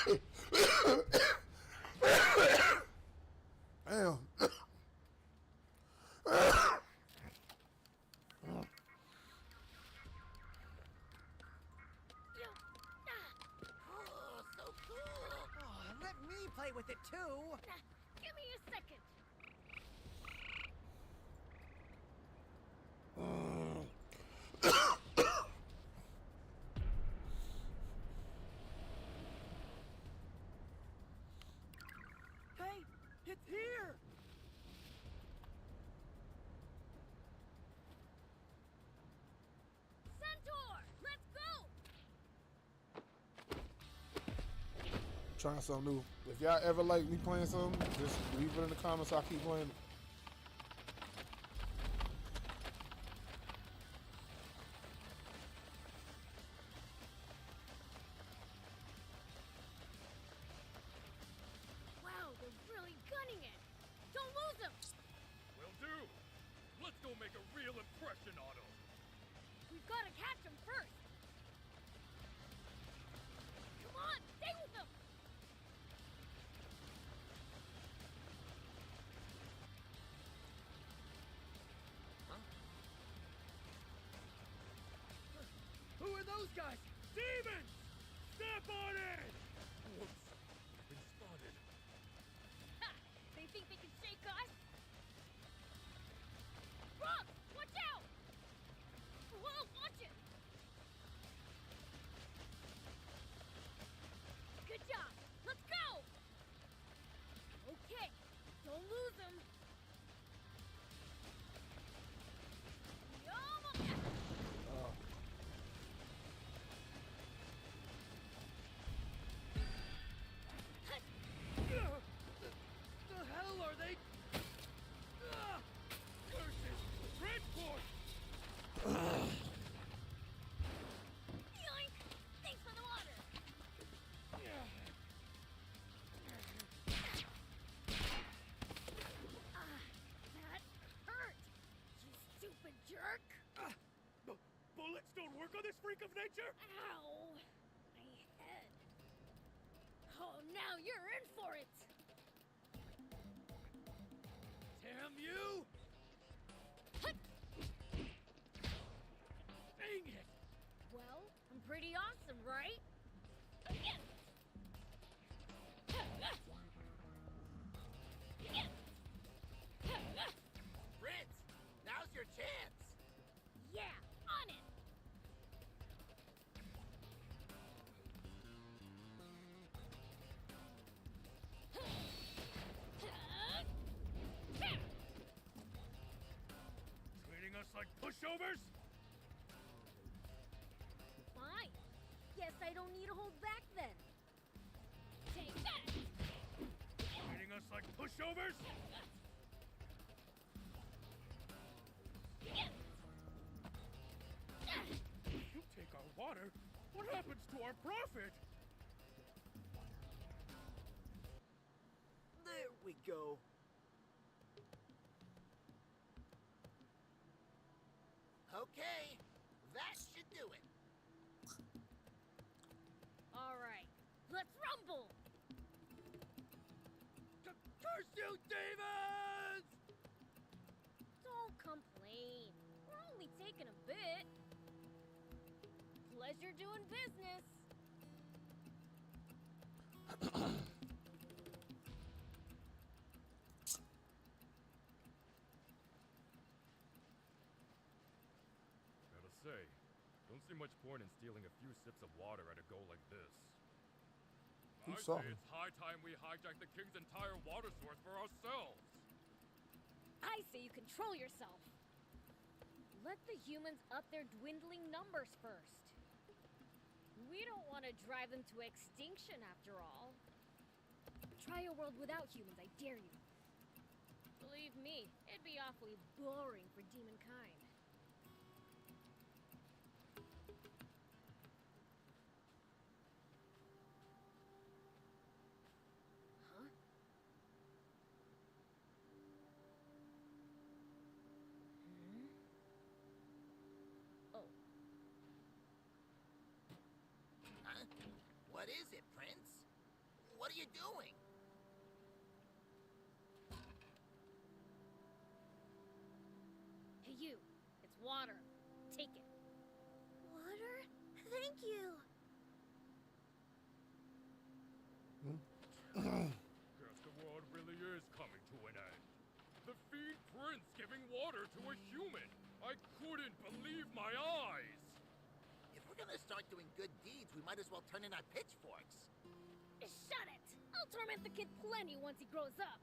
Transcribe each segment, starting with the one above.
Damn. Oh, so cool! Oh, let me play with it too! Give me a second. Hey, it's here! Centaur, let's go! Trying something new. If y'all ever like me playing something, just leave it in the comments. I'll keep playing it. Wow, they're really gunning it. Don't lose them. Will do. Let's go make a real impression on him. We've got to catch them first. Come on, stay with them. Who are those guys? Demons! Step on it! Whoops. I've been spotted. Ha! They think they can shake us? Rob, watch out! Whoa, watch it! Good job! Let's go! Okay, don't lose them. The hell are they? Curses! Transport! Yoink! Thanks for the water! That hurt! You stupid jerk! Bullets don't work on this freak of nature? Ow! My head. Oh, now you're in for it! Damn you! Hut! Dang it! Well, I'm pretty awesome, right? Yes! Prince, now's your chance. Yeah, on it! Treating us like pushovers? Fine. Guess I don't need to hold back then. Take that! Treating us like pushovers? If you take our water, what happens to our profit? There we go. Okay, that should do it. All right, let's rumble! Curse you, demons! Don't complain. We're only taking a bit. Pleasure doing business. Gotta say, don't see much point in stealing a few sips of water at a goal like this. I Who's say talking? it's high time we hijack the king's entire water source for ourselves. I say you control yourself. Let the humans up their dwindling numbers first. We don't want to drive them to extinction after all. Try a world without humans, I dare you. Believe me, it'd be awfully boring for demon kind. Huh? Oh. Huh? What is it, Prince? you doing? Hey, you. It's water. Take it. Water? Thank you. Guess the world really is coming to an end. The Feed Prince giving water to a human. I couldn't believe my eyes. If we're gonna start doing good deeds, we might as well turn in our pitchforks. Shut it! I'll torment the kid plenty once he grows up.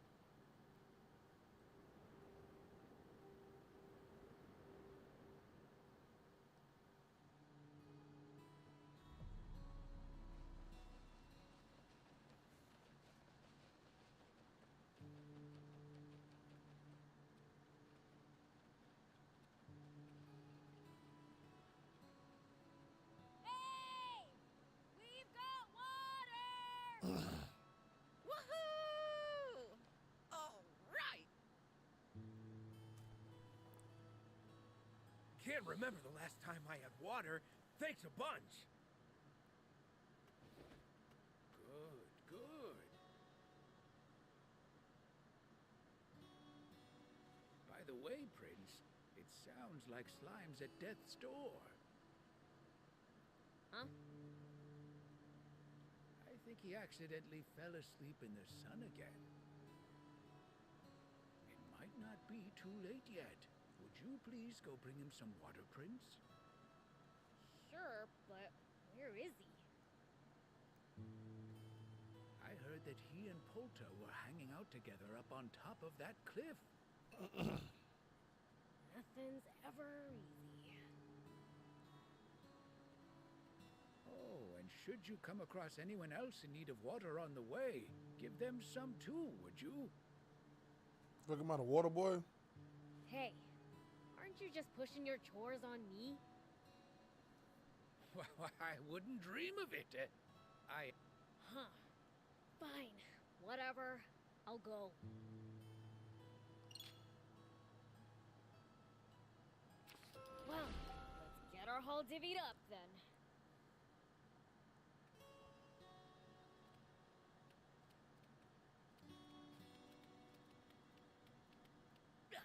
Hey! We've got water! Woohoo! All right. Can't remember the last time I had water. Thanks a bunch. Good, good. By the way, Prince, it sounds like Slime's at death's door. Huh? I think he accidentally fell asleep in the sun again. It might not be too late yet. Would you please go bring him some water, Prince? Sure, but where is he? I heard that he and Polta were hanging out together up on top of that cliff. Nothing's ever easy. Oh, and should you come across anyone else in need of water on the way, give them some too, would you? Look at my water boy. Hey, aren't you just pushing your chores on me? Well, I wouldn't dream of it. Huh. Fine. Whatever. I'll go. Well, let's get our haul divvied up then. I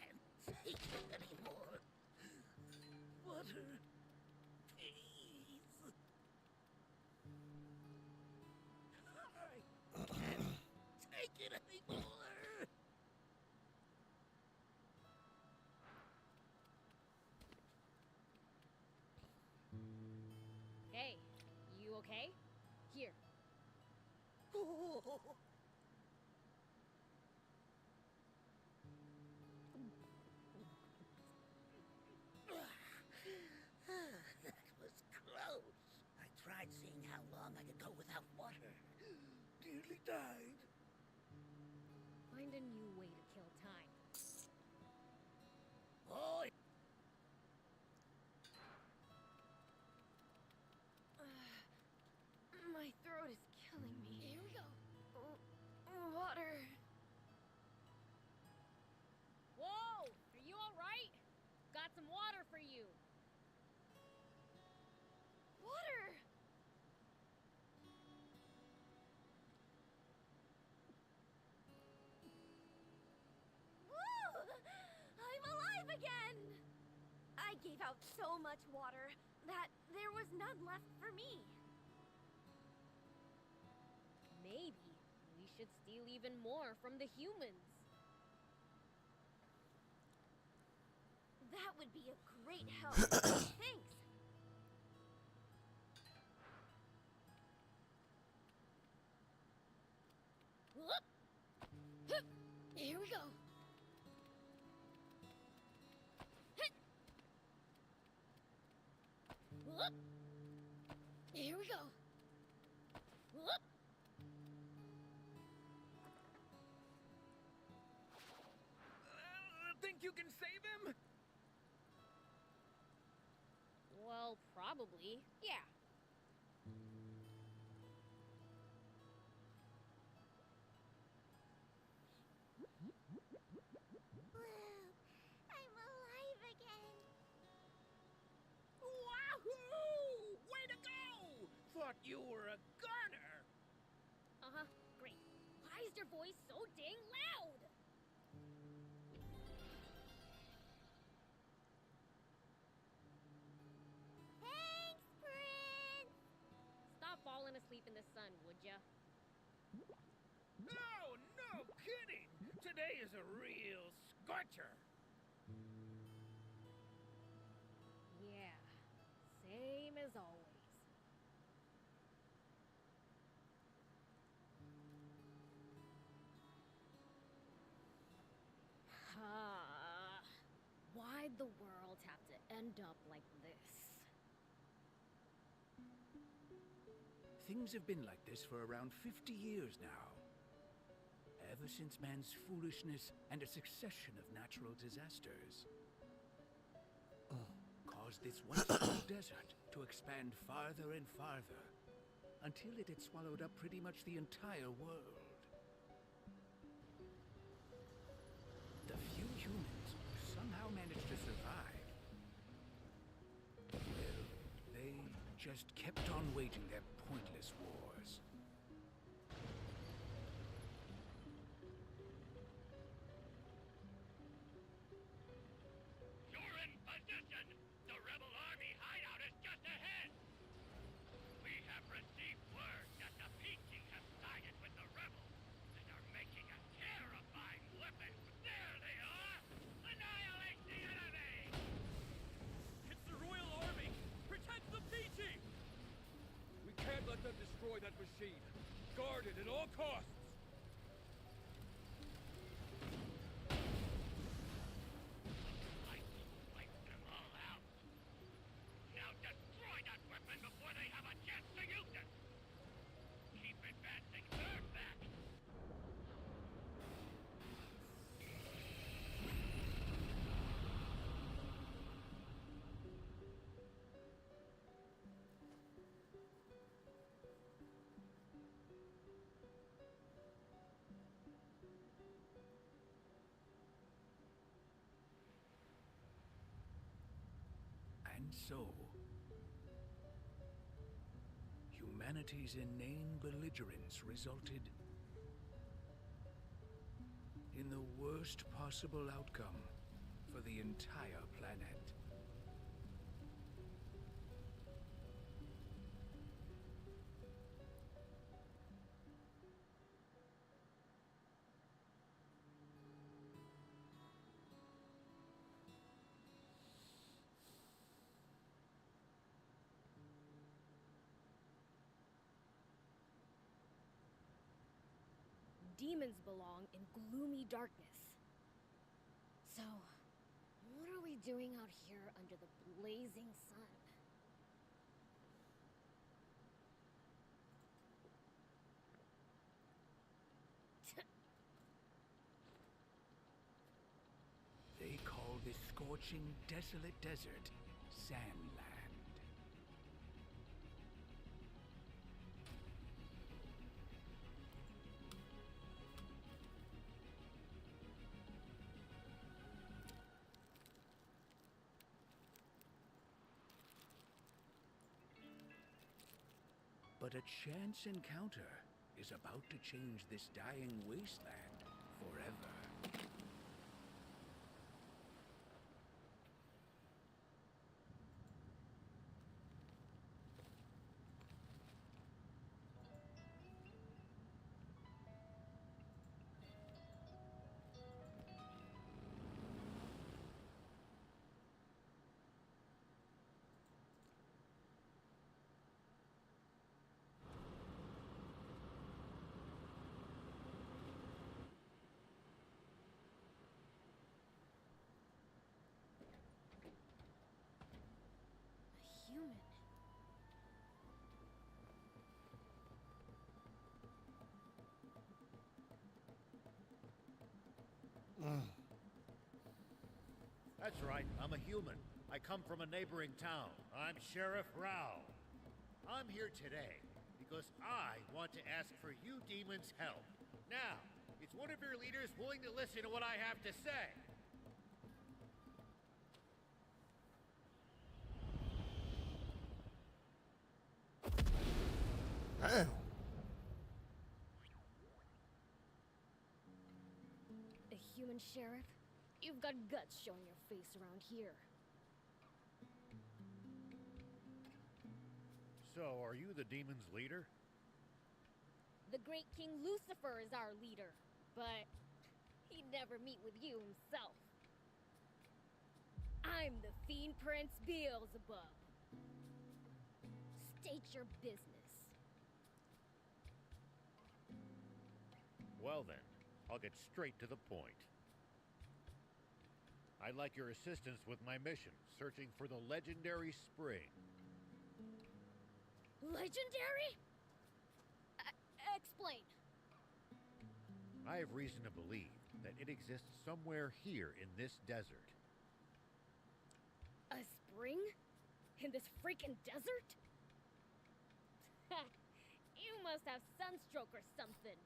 can't take it anymore. Water. Please. I can't take it anymore. Hey, you okay? Here. Oh. That was close. I tried seeing how long I could go without water. Nearly died. Find a new way to kill time. Oh, My throat is killing me. Here we go. Water. Whoa! Are you alright? Got some water for you. Water. Woo! I'm alive again. I gave out so much water that there was none left for me. Maybe we should steal even more from the humans. That would be a great help. Thanks. Whoop! Hup! Here we go. Hit! Whoop! Here we go. Whoop! Think you can save him? Well, probably. Yeah. I'm alive again. Wahoo! Way to go! Thought you were a goner. raised your voice so dang loud? Thanks, Prince! Stop falling asleep in the sun, would ya? No, no kidding! Today is a real scorcher. Yeah, same as always. Why'd the world have to end up like this? Things have been like this for around 50 years now. Ever since man's foolishness and a succession of natural disasters caused this once-free desert to expand farther and farther until it had swallowed up pretty much the entire world. The few humans who somehow managed to survive, well, they just kept on waging their pointless wars. You're in position! The rebel army hideout is just ahead! We have received word that the Peachy have sided with the rebels and are making a terrifying weapon. There they are! Annihilate the enemy! It's the Royal Army! Protect the Peachy! We can't let them destroy that machine. Guard it at all costs! Like to wipe them all out. Now destroy that weapon before they have a chance to use it! Keep advancing third back! And so, humanity's inane belligerence resulted in the worst possible outcome for the entire planet. Demons belong in gloomy darkness. So, what are we doing out here under the blazing sun? They call this scorching, desolate desert Sandland. But a chance encounter is about to change this dying wasteland forever. A human. That's right, I'm a human. I come from a neighboring town. I'm Sheriff Rao. I'm here today because I want to ask for you demons' help. Now, is one of your leaders willing to listen to what I have to say? Damn. human sheriff. You've got guts showing your face around here. So, are you the demon's leader? The great King Lucifer is our leader, but he'd never meet with you himself. I'm the Fiend Prince Beelzebub. State your business. Well then, I'll get straight to the point. I'd like your assistance with my mission, searching for the legendary spring. Legendary? Explain. I have reason to believe that it exists somewhere here in this desert. A spring? In this freaking desert? You must have sunstroke or something.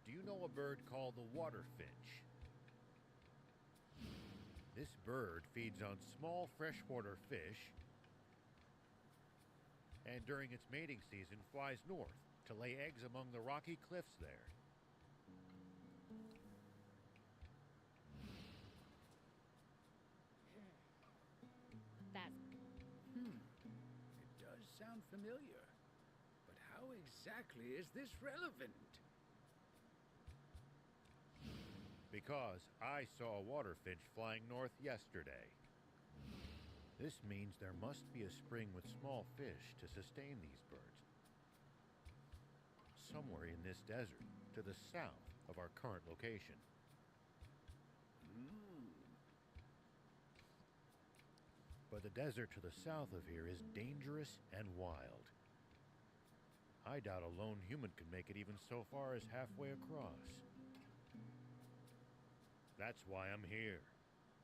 Do you know a bird called the water finch? This bird feeds on small freshwater fish, and during its mating season flies north to lay eggs among the rocky cliffs there. That's... It does sound familiar. But how exactly is this relevant? Because I saw a water finch flying north yesterday. This means there must be a spring with small fish to sustain these birds. Somewhere in this desert, to the south of our current location. But the desert to the south of here is dangerous and wild. I doubt a lone human can make it even so far as halfway across. That's why I'm here.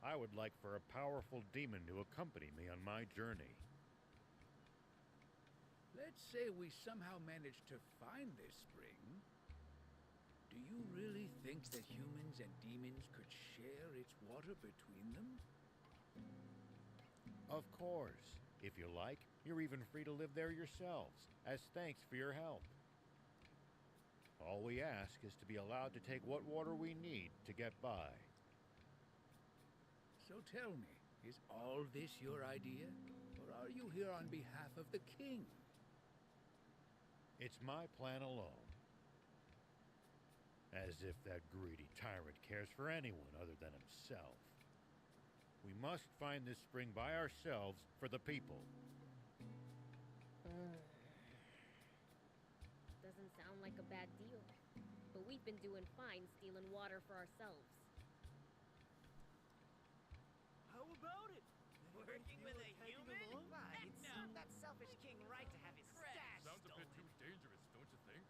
I would like for a powerful demon to accompany me on my journey. Let's say we somehow manage to find this spring. Do you really think that humans and demons could share its water between them? Of course. If you like, you're even free to live there yourselves, as thanks for your help. All we ask is to be allowed to take what water we need to get by. So tell me, is all this your idea? Or are you here on behalf of the king? It's my plan alone. As if that greedy tyrant cares for anyone other than himself. We must find this spring by ourselves for the people. Doesn't sound like a bad deal. But we've been doing fine stealing water for ourselves. How about it? Working with a human? It's not that selfish king right to have his stash Sounds a bit stolen. too dangerous, don't you think?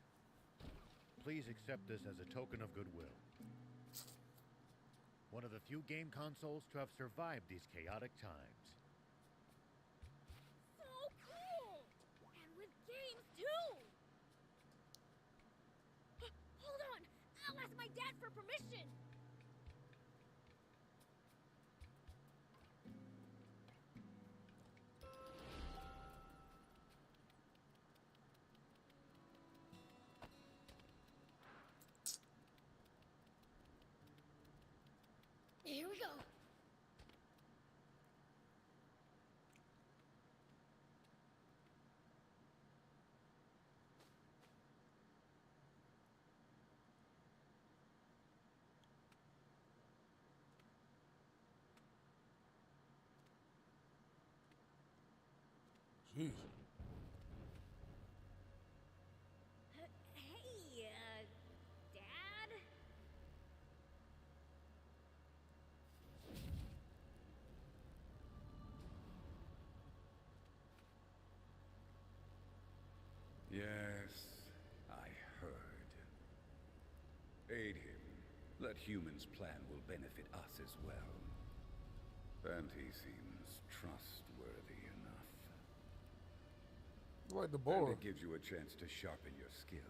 Please accept this as a token of goodwill. One of the few game consoles to have survived these chaotic times. So cool! And with games, too! Hold on! I'll ask my dad for permission! Here we go! Jeez. Hey, Dad? Yes, I heard. Aid him. That human's plan will benefit us as well. And he seems trustworthy enough. Like the And board. it gives you a chance to sharpen your skills.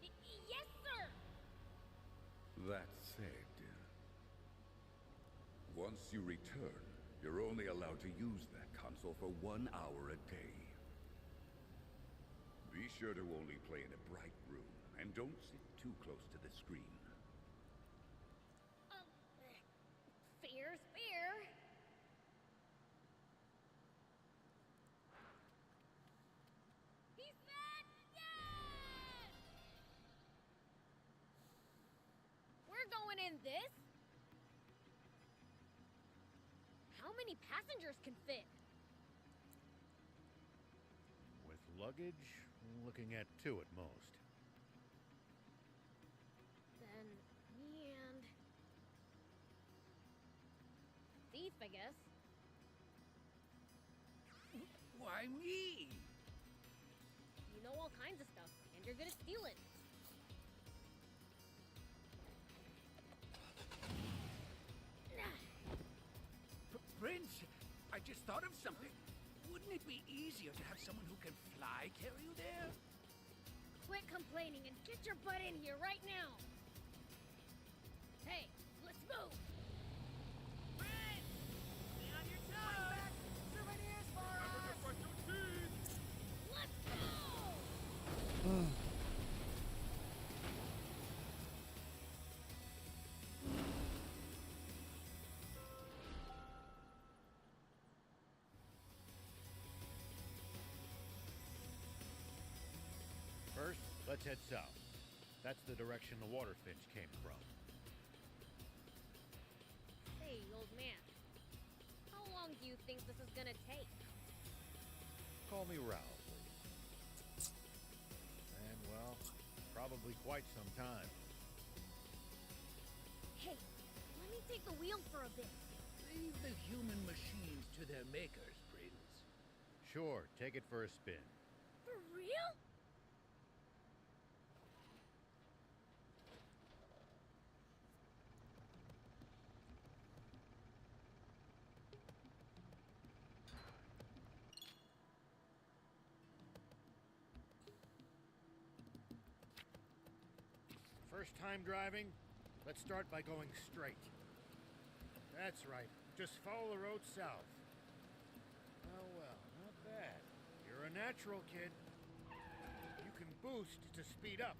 Yes, sir! That said, once you return, you're only allowed to use that console for 1 hour a day. Be sure to only play in a bright room, and don't sit too close to the screen. buying this? How many passengers can fit? With luggage, looking at 2 at most. Then me and... Thief, I guess. Why me? You know all kinds of stuff, and you're good at stealing. Prince, I just thought of something. Wouldn't it be easier to have someone who can fly carry you there? Quit complaining and get your butt in here right now! Hey, let's move! Prince! Stay on your toes! Souvenirs for Remember to us! brush your teeth! Let's go! First, let's head south. That's the direction the water finch came from. Hey, old man. How long do you think this is gonna take? Call me Ralph, please. And, well, probably quite some time. Hey, let me take the wheel for a bit. Leave the human machines to their makers, Prince. Sure, take it for a spin. For real? First time driving? Let's start by going straight. That's right. Just follow the road south. Oh, well, not bad. You're a natural, kid. You can boost to speed up.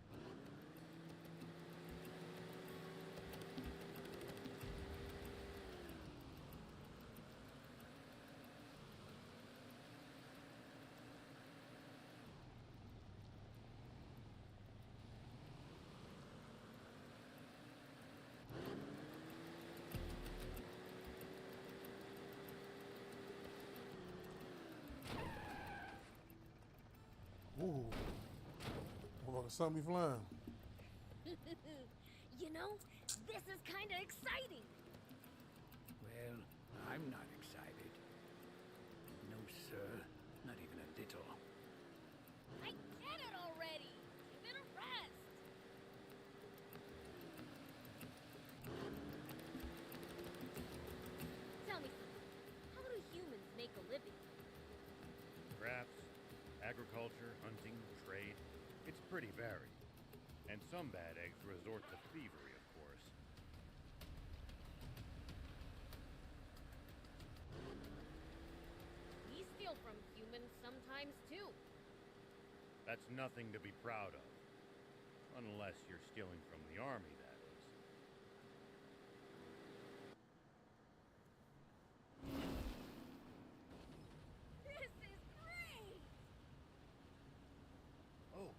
Ooh. Well, something flying. You know, this is kinda exciting! Well, I'm not excited. No, sir. Not even a little. I get it already! Give it a rest! Tell me something. How do humans make a living? Crafts, agriculture, hunting, trade. It's pretty varied. And some bad eggs resort to thievery, of course. We steal from humans sometimes too. That's nothing to be proud of. Unless you're stealing from the army, that is. This is great! Oh.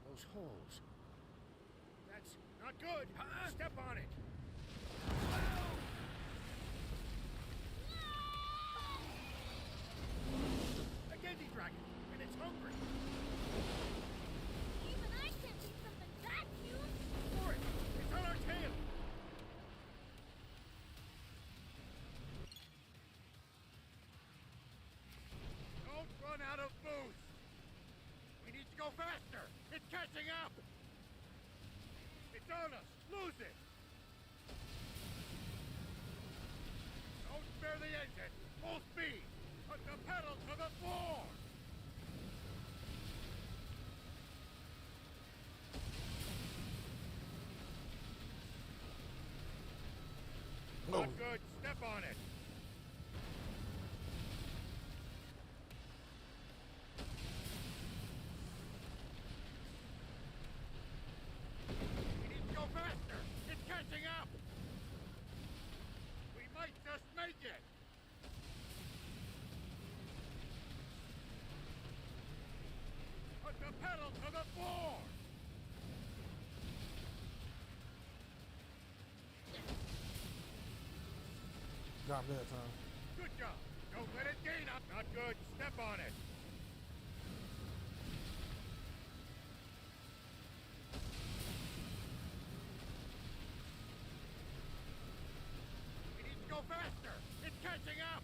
Those holes. That's not good. Step on it. A Genji dragon, and it's hungry. Even I can't beat something that huge! For it. It's on our tail. Don't run out of boost. We need to go faster. It's catching up. It's on us. Lose it. Don't spare the engine. Full speed. Put the pedal to the floor. Not good. Step on it. We need to go faster. It's catching up. We might just make it. Put the pedal to the floor. dropped that time. Good job. Don't let it gain up. Not good. Step on it. We need to go faster. It's catching up.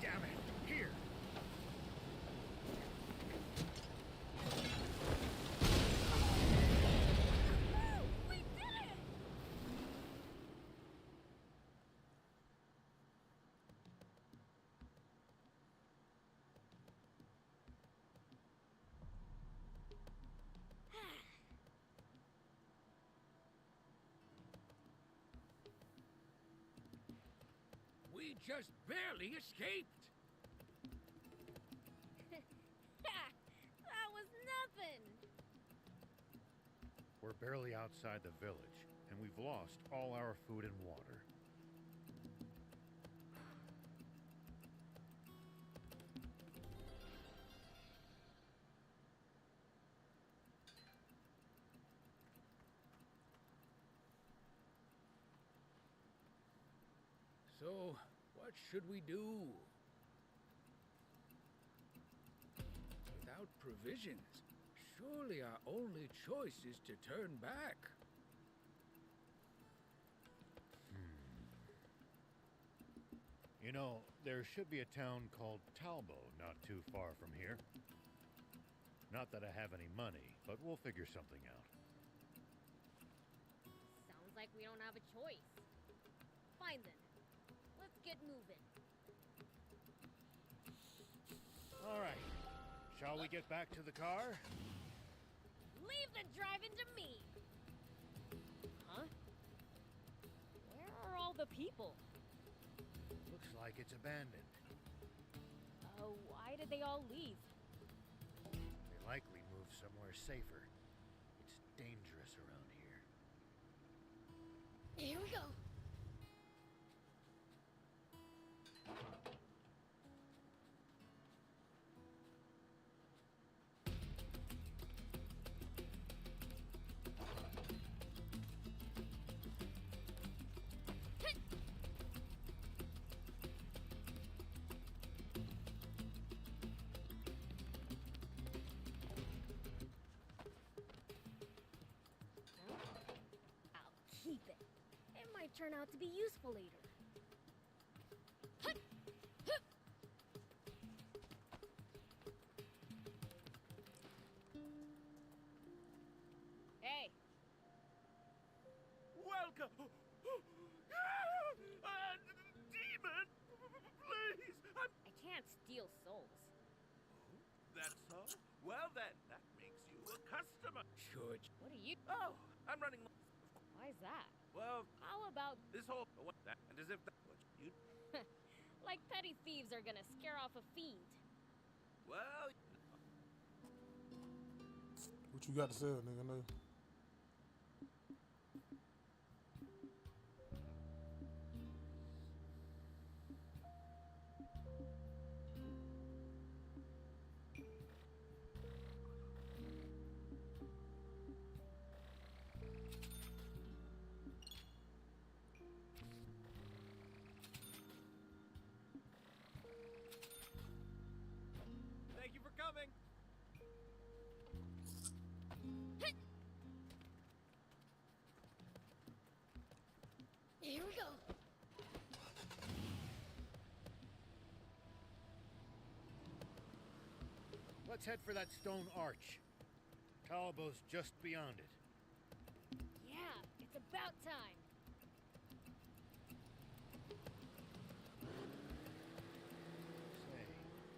Damn it. Here. We did it! We just barely escaped. That was nothing. We're barely outside the village, and we've lost all our food and water. So, what should we do? Without provisions, surely our only choice is to turn back. You know, there should be a town called Talbo not too far from here. Not that I have any money, but we'll figure something out. Sounds like we don't have a choice. Fine then. Let's get moving. All right. Shall we get back to the car? Leave the driving to me! Huh? Where are all the people? Looks like it's abandoned. Why did they all leave? They likely moved somewhere safer. It's dangerous around here. Here we go. I'll keep it. It might turn out to be useful later. Hey, Welcome! Demon! Please! I can't steal souls. That's so? Well then, that makes you a customer. Sure. What are you? Oh, I'm running. Why's that? Well, How about this whole what that and as if that what you like petty thieves are gonna scare off a fiend? well. What you got to sell, nigga? No. Thank you for coming. Here we go. Let's head for that stone arch. Talbo's just beyond it. Yeah, it's about time. Say,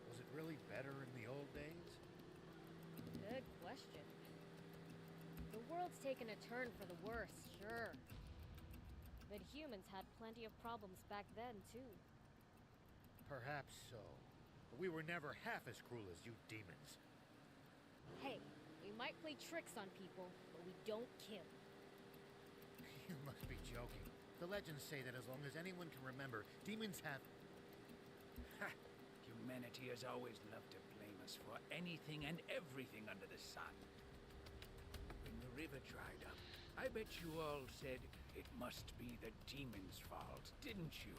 was it really better in the old days? Good question. The world's taken a turn for the worse, sure. But humans had plenty of problems back then, too. Perhaps so. But we were never half as cruel as you demons. Hey, we might play tricks on people, but we don't kill. You must be joking. The legends say that as long as anyone can remember, demons have... Ha! Humanity has always loved to blame us thanks for anything and everything under the sun. When the river dried up, I bet you all said it must be the demon's fault, didn't you?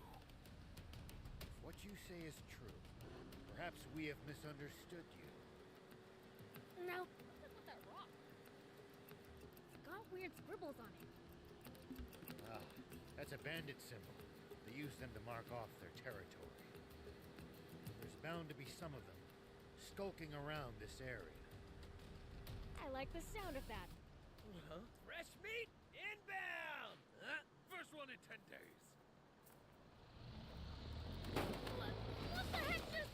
If what you say is true, perhaps we have misunderstood you. Now, what's up with that rock? It's got weird scribbles on it. Ah, that's a bandit symbol. They use them to mark off their territory. There's bound to be some of them skulking around this area. I like the sound of that. Huh? Fresh meat inbound! Huh? First one in 10 days. What the heck just...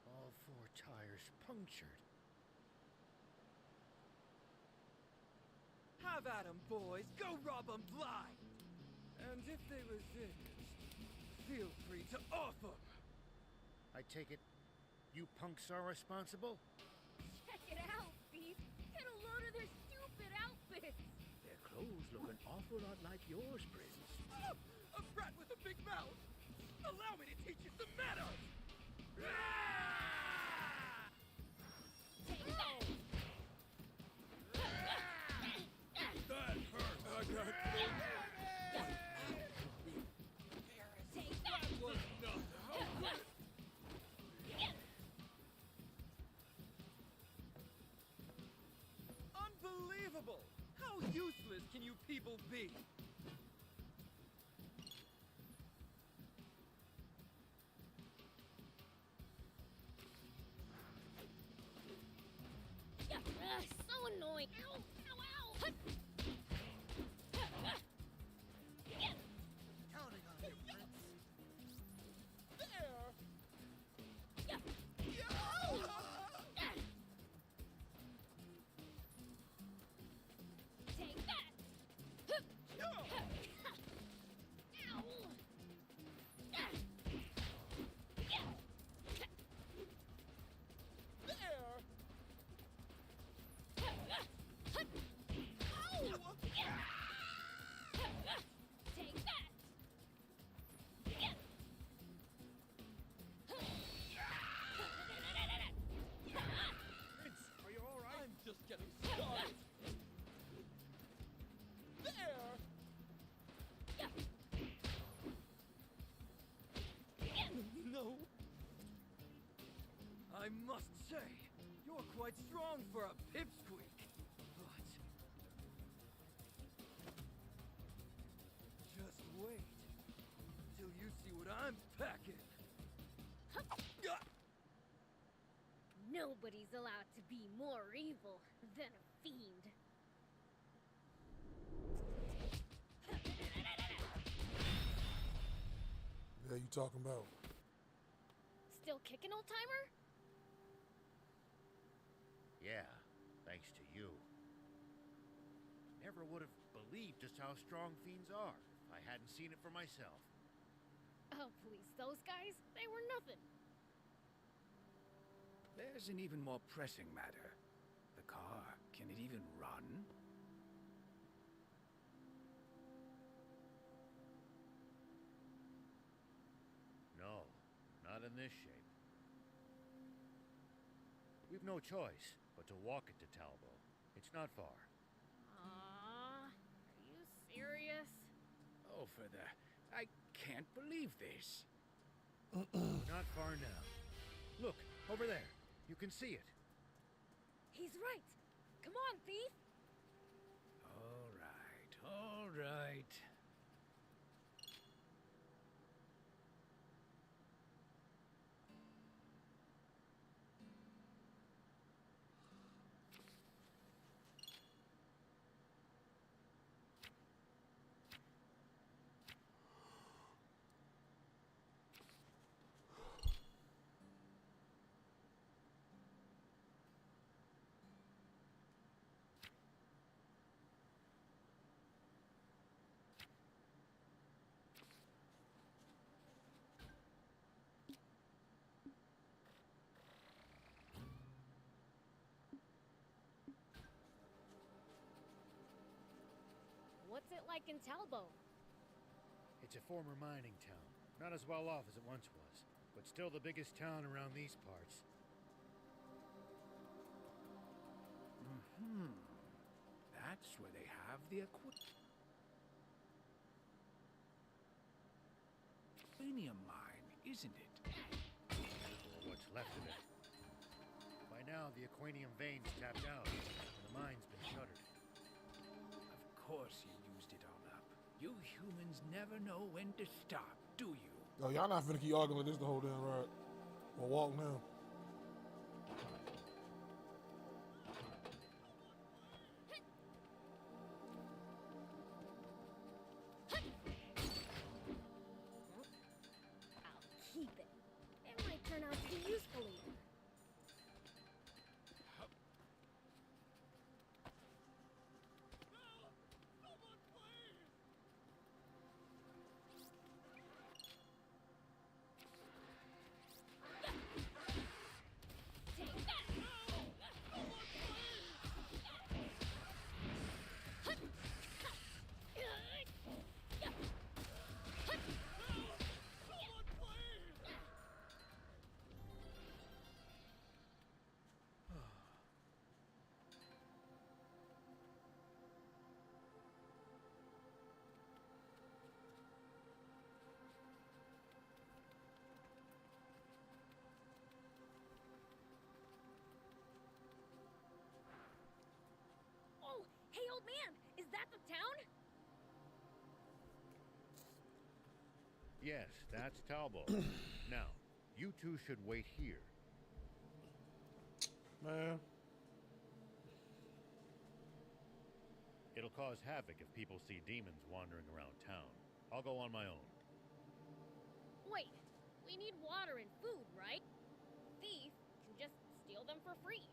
All 4 tires punctured. Have at 'em, boys. Go rob 'em blind. And if they resist, feel free to off 'em. I take it you punks are responsible? Check it out, Thief. Get a load of their stupid outfits. Their clothes look an awful lot like yours, Prince. Oh, a brat with a big mouth. Allow me to teach you some manners. Take that. That hurt. I got Take that. was nothing. Unbelievable! How useless can you people be? So annoying. Ow, ow, ow. Counting on you, Prince. There! Take that. Ow. Take that. Prince, are you alright? I'm just getting started. There! No. I must say, you're quite strong for a pipsqueak. But... just wait till you see what I'm packing. Nobody's allowed to be more evil than a fiend. Yeah, you talking about? Still kicking, old timer? Yeah, thanks to you. Never would have believed just how strong fiends are if I hadn't seen it for myself. Oh, please, those guys, they were nothing. There's an even more pressing matter. The car, can it even run? No, not in this shape. We've no choice but to walk it to Talbot. It's not far. Are you serious? Oh, for the... I can't believe this. Not far now. Look, over there. You can see it. He's right. Come on, thief. All right. What's it like in Talbot? It's a former mining town. Not as well off as it once was, but still the biggest town around these parts. That's where they have the aquanium mine, isn't it? Or what's left of it. By now, the Aquanium vein's tapped out, and the mine's been shuttered. Of course you used it all up. You humans never know when to stop, do you? Yo, y'all not finna keep arguing like this the whole damn ride. Or walk now. I'll keep it. It might turn out to be useful later. Oh, hey, old man, is that the town? Yes, that's Talbot. Now, you two should wait here. Man. It'll cause havoc if people see demons wandering around town. I'll go on my own. Wait, we need water and food, right? Thief can just steal them for free.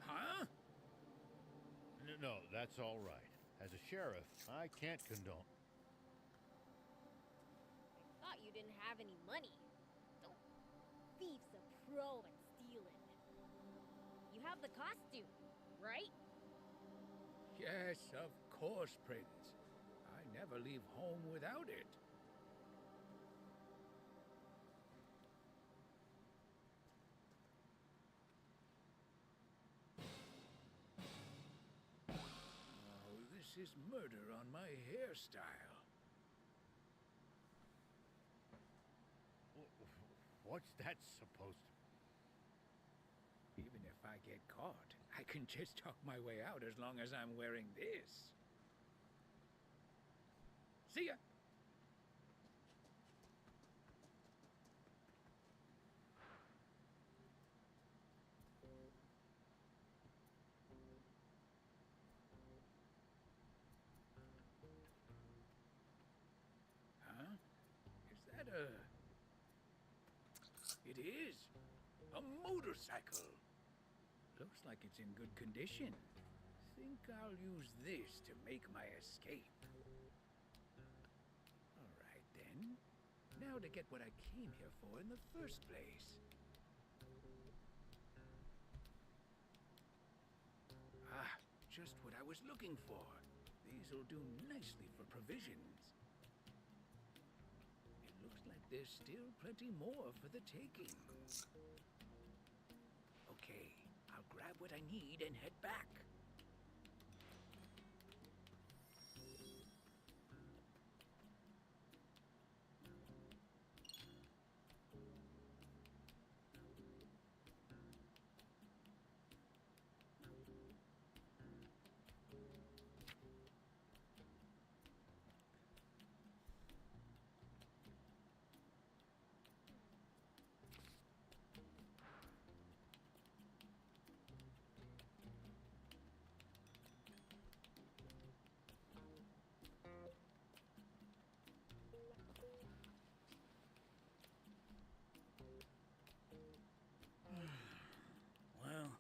Huh? No, that's all right. As a sheriff, I can't condone... Thought you didn't have any money. Don't. Thief's a pro at stealing. You have the costume, right? Yes, of course, Prince. I never leave home without it. Oh, this is murder on my hairstyle. What's that supposed to... Even if I get caught, I can just talk my way out as long as I'm wearing this. See ya! Huh? Is that a... It is! A motorcycle! Looks like it's in good condition. Think I'll use this to make my escape. Alright then. Now to get what I came here for in the first place. Ah, just what I was looking for. These'll do nicely for provisions. It looks like there's still plenty more for the taking. Okay, I'll grab what I need and head back. Well,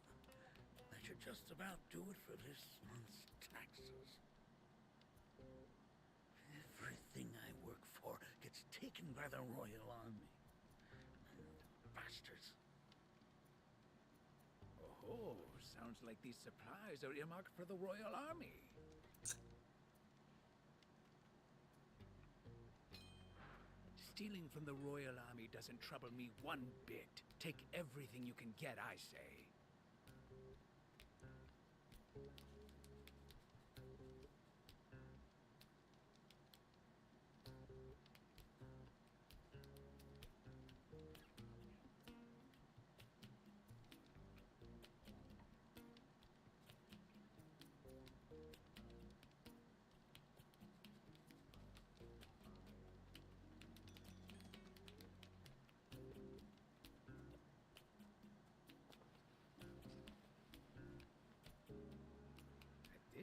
that should just about do it for this month's taxes. Everything I work for gets taken by the Royal Army. Bastards. Oh, sounds like these supplies are earmarked for the Royal Army. Stealing from the Royal Army doesn't trouble me one bit. Take everything you can get, I say.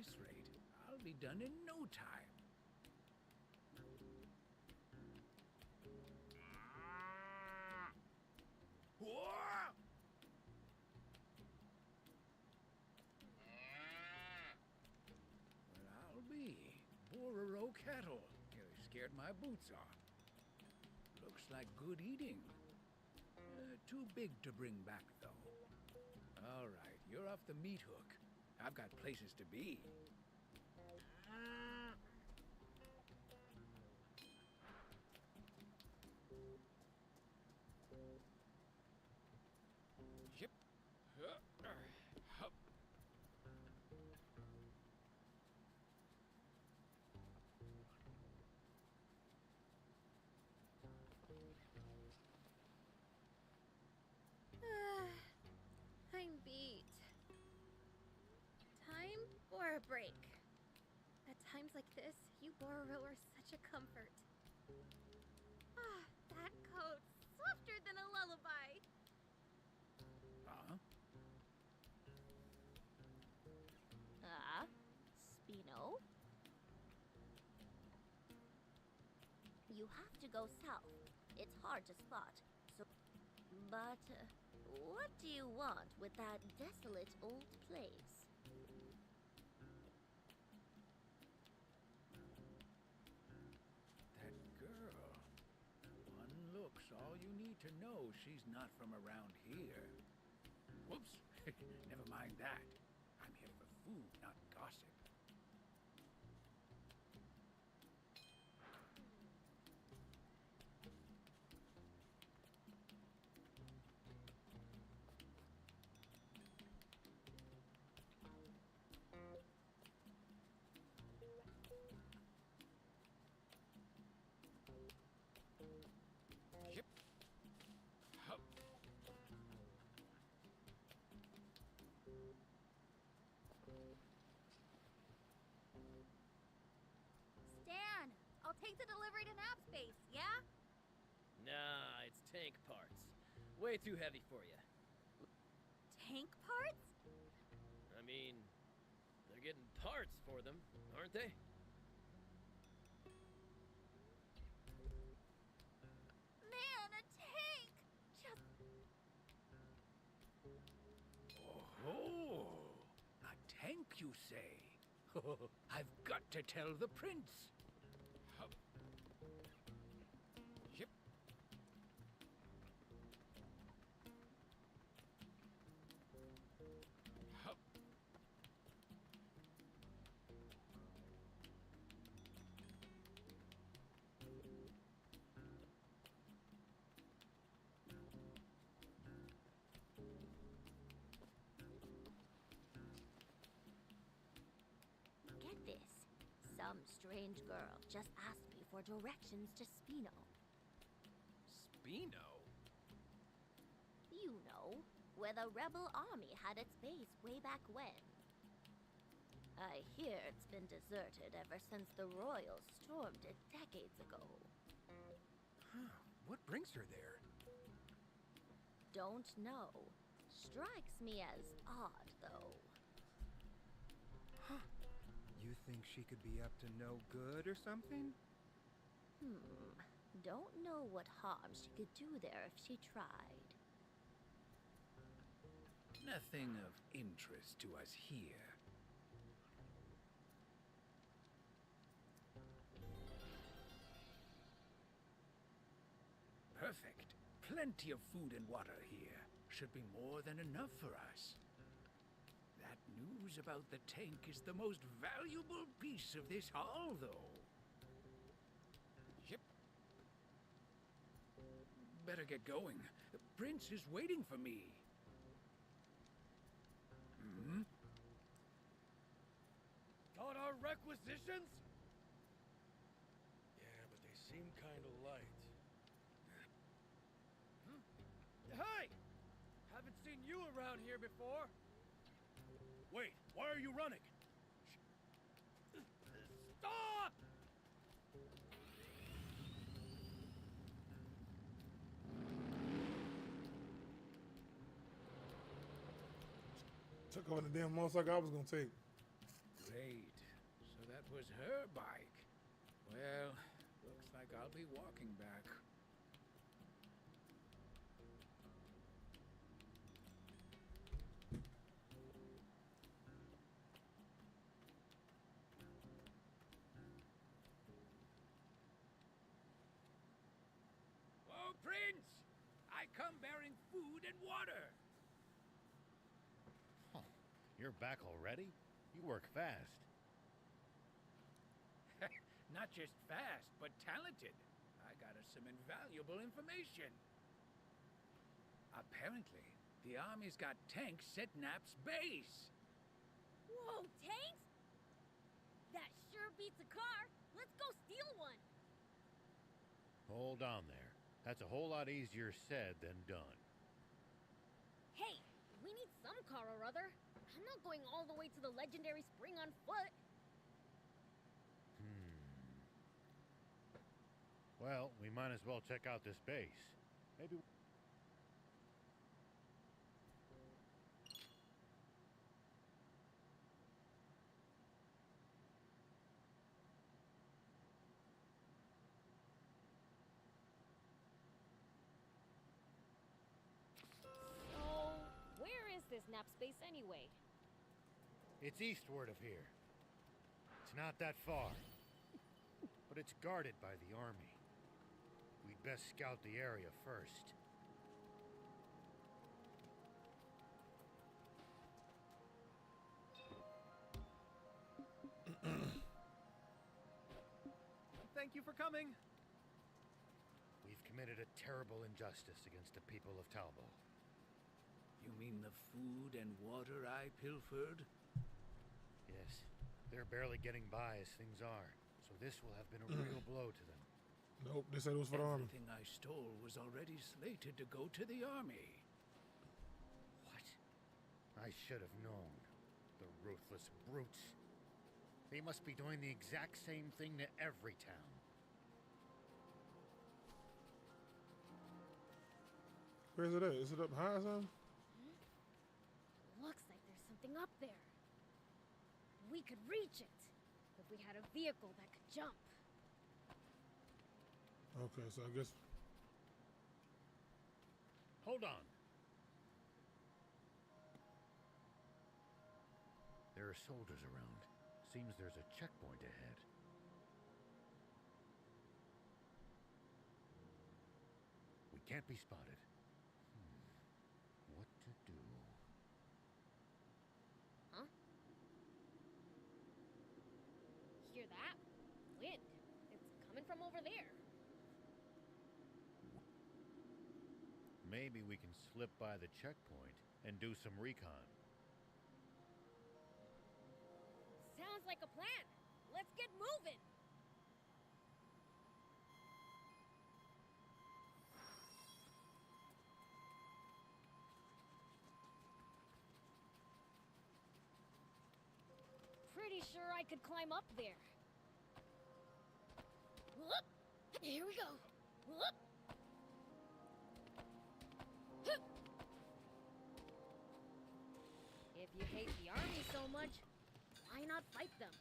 this rate, I'll be done in no time. Whoa! Well, I'll be. Bororo cattle. Nearly scared my boots off. Looks like good eating. Too big to bring back, though. All right, you're off the meat hook. I've got places to be. Yep. Hup. I'm beat. Time for a break. At times like this, you Bororo are such a comfort. Ah, that coat's softer than a lullaby. Huh? Spino? You have to go south. It's hard to spot, so... But, what do you want with that desolate old place? That girl. One look's all you need to know she's not from around here. Whoops. Never mind that. I'm here for food, not gossip. Yep. Hup. Stan, I'll take the delivery to nap space, yeah? Nah, it's tank parts. Way too heavy for you. Tank parts? I mean, they're getting parts for them, aren't they? Man, a tank! Just... Oh, a tank, you say? I've got to tell the prince. Hup. Yep. Hup. Get this. Some strange girl just asked me for directions to Spino. Spino? You know, where the rebel army had its base way back when. I hear it's been deserted ever since the royals stormed it decades ago. Huh. What brings her there? Don't know. Strikes me as odd, though. You think she could be up to no good or something? Don't know what harm she could do there if she tried. Nothing of interest to us here. Perfect. Plenty of food and water here. Should be more than enough for us. That news about the tank is the most valuable piece of this haul, though. Yep. Better get going. The prince is waiting for me. Hmm? Got our requisitions? Yeah, but they seem kind of light. Hey! Haven't seen you around here before. Wait, why are you running? Stop! Took over the damn motorcycle I was gonna take. Great. So that was her bike. Well, looks like I'll be walking back. Oh, Prince! I come bearing food and water. Huh. You're back already? You work fast. Not just fast, but talented. I got us some invaluable information. Apparently, the army's got tanks at Nap's base. Whoa, tanks? That sure beats a car. Let's go steal one. Hold on there. That's a whole lot easier said than done. Hey, we need some car or other. I'm not going all the way to the legendary spring on foot. Well, we might as well check out this base. Maybe... So, where is this nap space anyway? It's eastward of here. It's not that far. But it's guarded by the army. We'd best scout the area first. Thank you for coming. We've committed a terrible injustice against the people of Talbot. You mean the food and water I pilfered? Yes, they're barely getting by as things are, so this will have been a real blow to them. Nope, they said it was for the army. Everything I stole was already slated to go to the army. What? I should have known. The ruthless brutes. They must be doing the exact same thing to every town. Where is it at? Is it up high or something? Looks like there's something up there. We could reach it if we had a vehicle that could jump. Okay, so I guess... Hold on. There are soldiers around. Seems there's a checkpoint ahead. We can't be spotted. What to do? Huh? Hear that? Wind. It's coming from over there. Maybe we can slip by the checkpoint and do some recon. Sounds like a plan. Let's get moving. Pretty sure I could climb up there. Whoop! Here we go. Whoop! If you hate the army so much, why not fight them?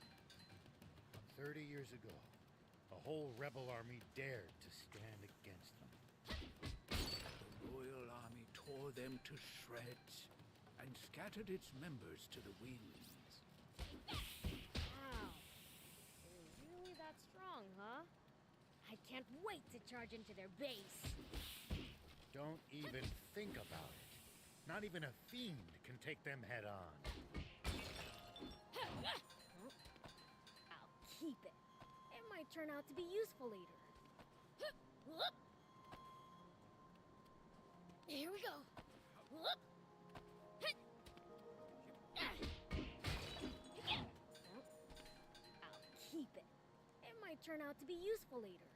30 years ago, a whole rebel army dared to stand against them. The Royal Army tore them to shreds and scattered its members to the winds. Wow. They're really that strong, huh? I can't wait to charge into their base. Don't even think about it. Not even a fiend can take them head on. I'll keep it. It might turn out to be useful later. Here we go. I'll keep it. It might turn out to be useful later.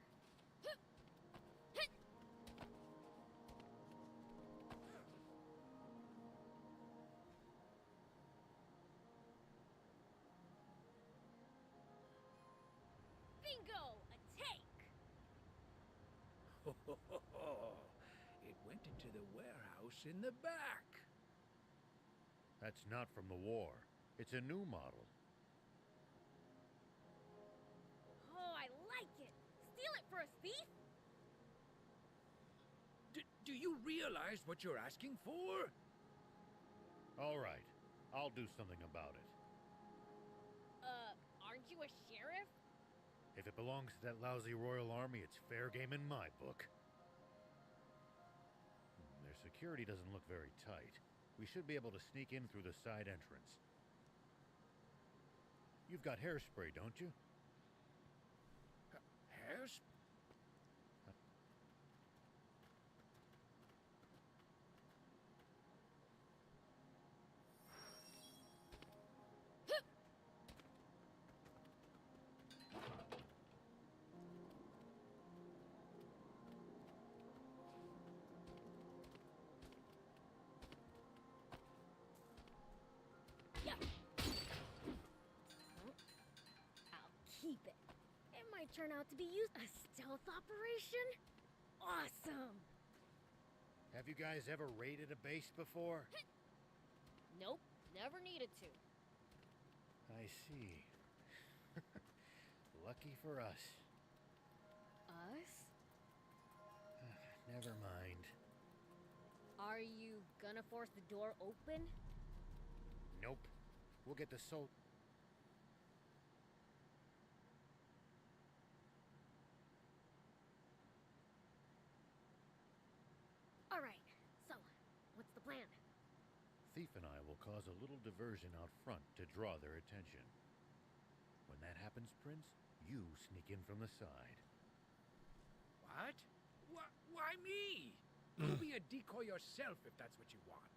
Bingo! A tank! It went into the warehouse in the back. That's not from the war. It's a new model. for a thief? Do you realize what you're asking for? All right, I'll do something about it. Aren't you a sheriff? If it belongs to that lousy Royal Army, it's fair game in my book. Their security doesn't look very tight. We should be able to sneak in through the side entrance. You've got hairspray, don't you? Hairspray? Keep it. It might turn out to be used a stealth operation? Awesome! Have you guys ever raided a base before? Nope, never needed to. I see. Lucky for us. Us? Never mind. Are you gonna force the door open? Nope. We'll get the soul. Alright, so, what's the plan? Thief and I will cause a little diversion out front to draw their attention. When that happens, Prince, you sneak in from the side. What? Why me? You be a decoy yourself if that's what you want.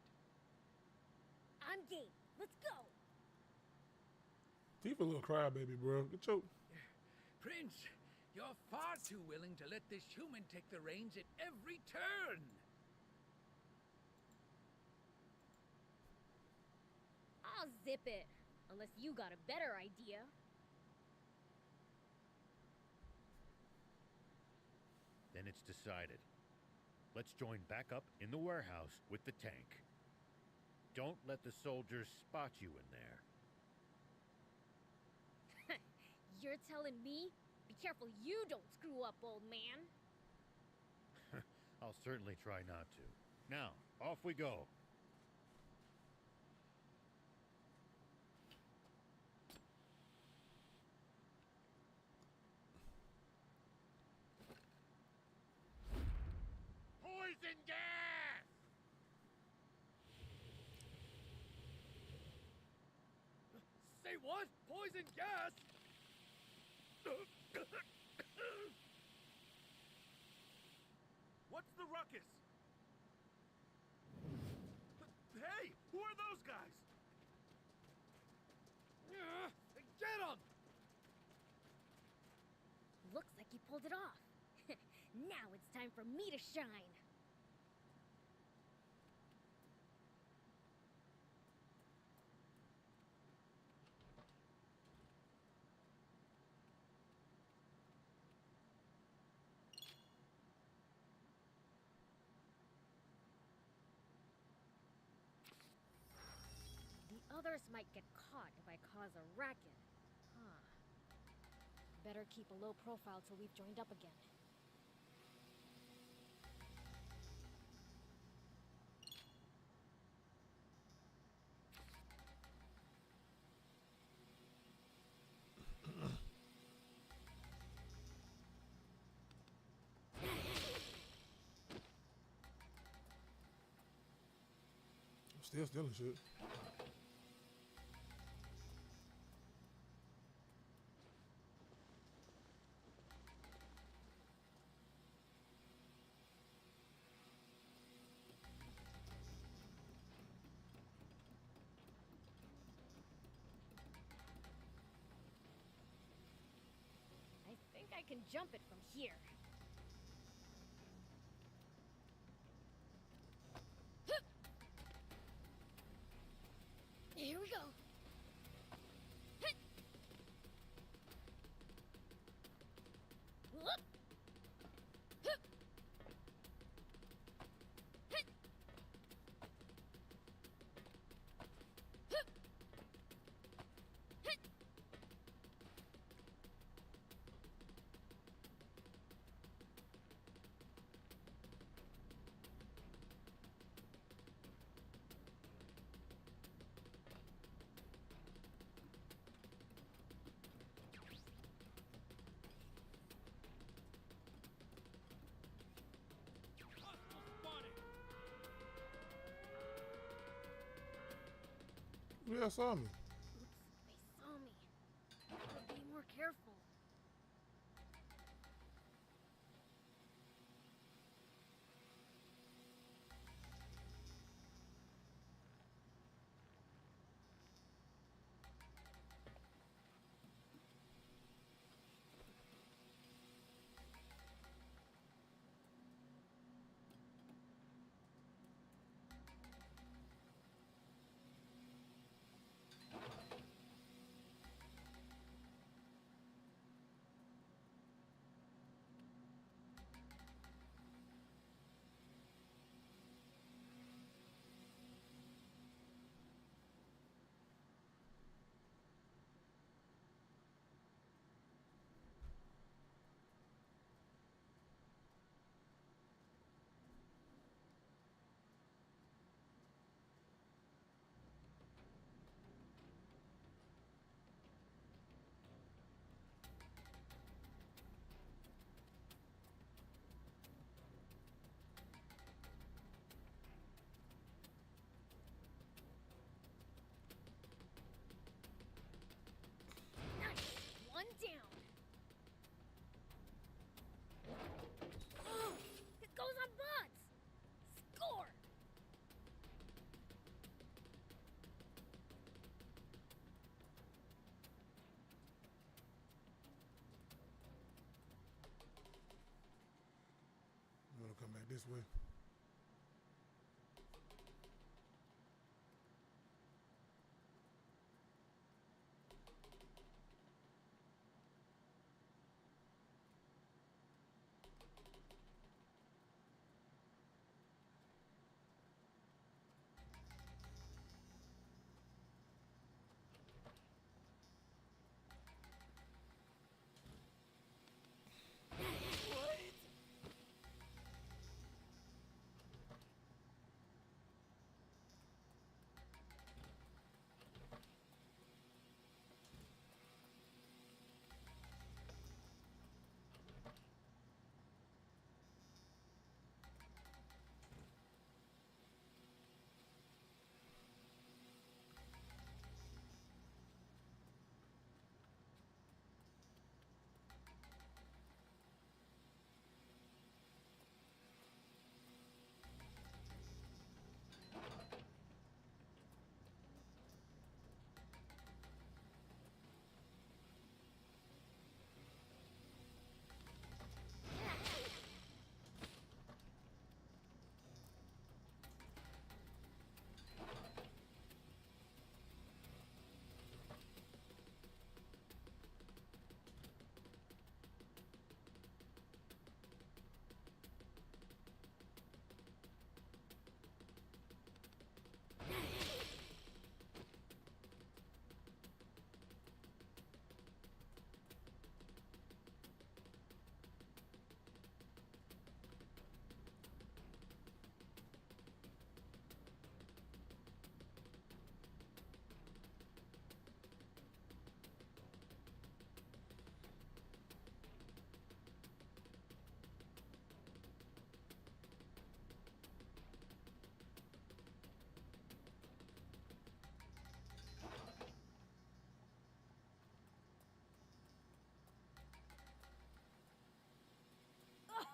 I'm game. Let's go! Thief a little crybaby, bro. Get your... Prince, you're far too willing to let this human take the reins at every turn. I'll zip it. Unless you got a better idea. Then it's decided. Let's join back up in the warehouse with the tank. Don't let the soldiers spot you in there. You're telling me? Be careful you don't screw up, old man. I'll certainly try not to. Now, off we go. Poison gas! Say what? Poison gas? What's the ruckus? Hey, who are those guys? Get him! Looks like he pulled it off. Now it's time for me to shine. The others might get caught if I cause a racket. Huh. Better keep a low profile till we've joined up again. Still stealing shit. I think I can jump it from here. Here we go. Whoop. Yeah, I saw me. Oops, they saw me. Gotta be more careful. One down. It goes on bots. Score. You wanna come back this way?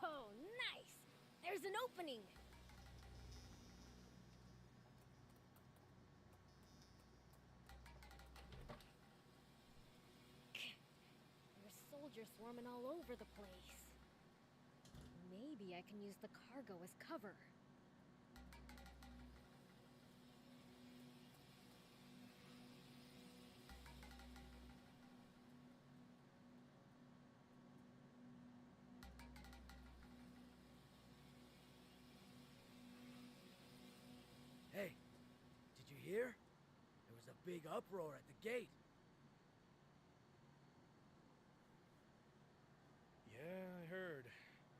Oh, nice. There's an opening. There's soldiers swarming all over the place. Maybe I can use the cargo as cover. Hey, did you hear? There was a big uproar at the gate. Yeah, I heard.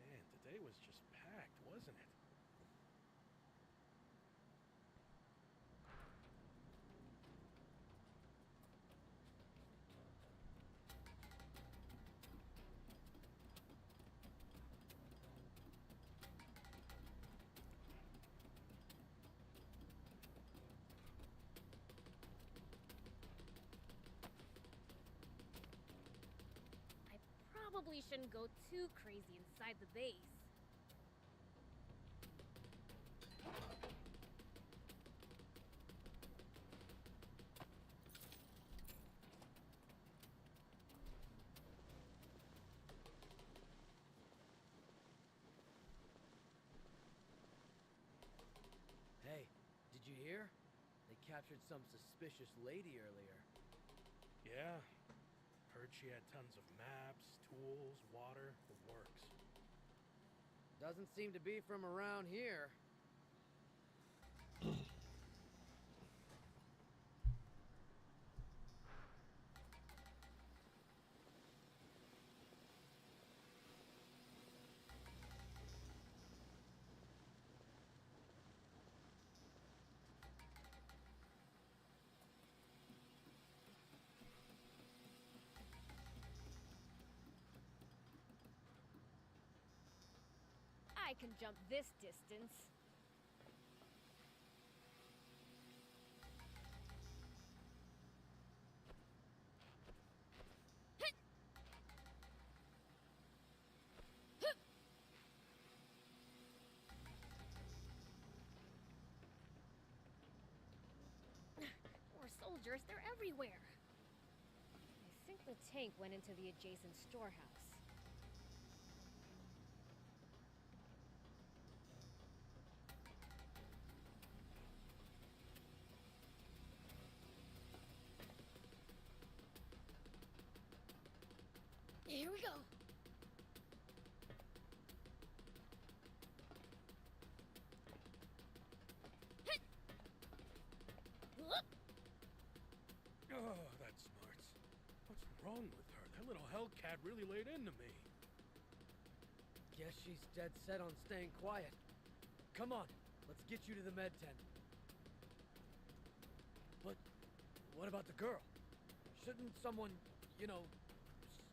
Man, today was just packed, wasn't it? probably shouldn't go too crazy inside the base. Hey, did you hear? They captured some suspicious lady earlier. Yeah. Heard she had tons of maps, tools, water, the works. Doesn't seem to be from around here. I can jump this distance. More soldiers, they're everywhere. I think the tank went into the adjacent storehouse. Here we go. Oh, that smarts. What's wrong with her? That little hellcat really laid into me. Guess she's dead set on staying quiet. Come on, let's get you to the med tent. But what about the girl? Shouldn't someone, you know,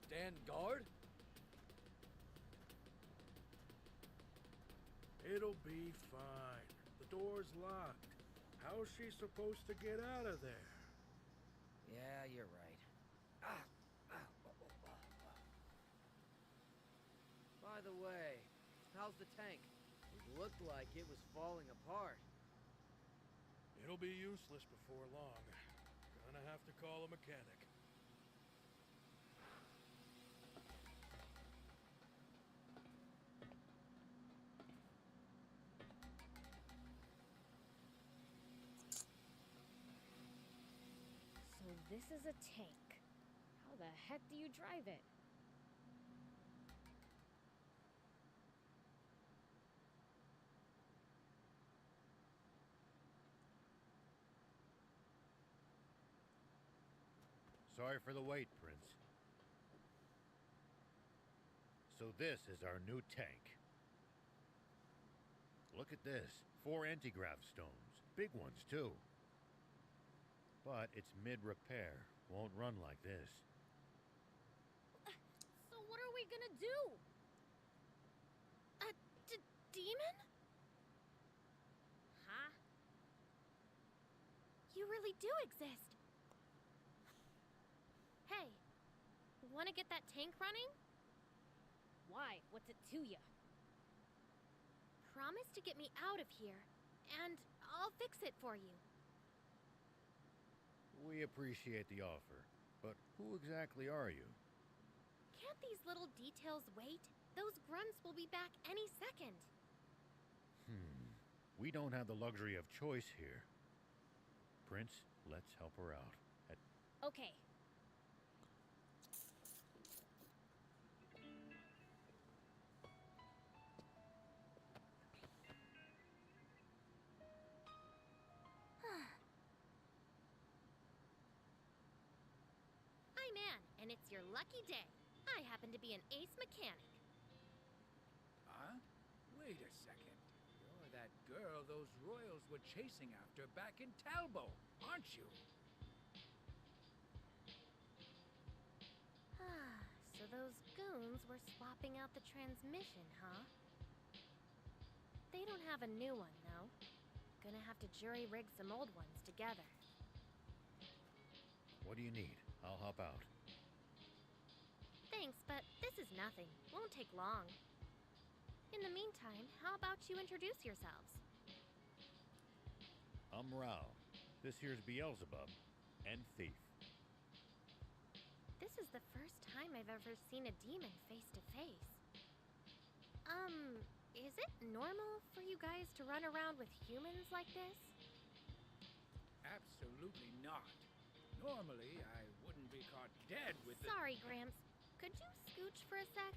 stand guard? It'll be fine. The door's locked. How's she supposed to get out of there? Yeah, you're right. By the way, how's the tank? It looked like it was falling apart. It'll be useless before long. Gonna have to call a mechanic. So this is a tank. How the heck do you drive it? Sorry for the wait, Prince. So this is our new tank. Look at this. 4 anti-grav stones. Big ones, too. But it's mid-repair. Won't run like this. So what are we gonna do? A demon? Huh? You really do exist. Hey, wanna get that tank running? Why? What's it to ya? Promise to get me out of here, and I'll fix it for you. We appreciate the offer, but who exactly are you? Can't these little details wait? Those grunts will be back any second. We don't have the luxury of choice here. Prince, let's help her out. Okay. I'm Anne, and it's your lucky day. I happen to be an ace mechanic. Huh? Wait a second. You're that girl those royals were chasing after back in Talbot, aren't you? So those goons were swapping out the transmission, huh? They don't have a new one, though. Gonna have to jury-rig some old ones together. What do you need? I'll help out. Thanks, Thanks, but this is nothing. Won't take long. In the meantime, how about you introduce yourselves? I'm Rao. This here's Beelzebub and Thief. This is the first time I've ever seen a demon face to face. Is it normal for you guys to run around with humans like this? Absolutely not. Normally, I wouldn't be caught dead with the... Sorry, Gramps. Could you scooch for a sec?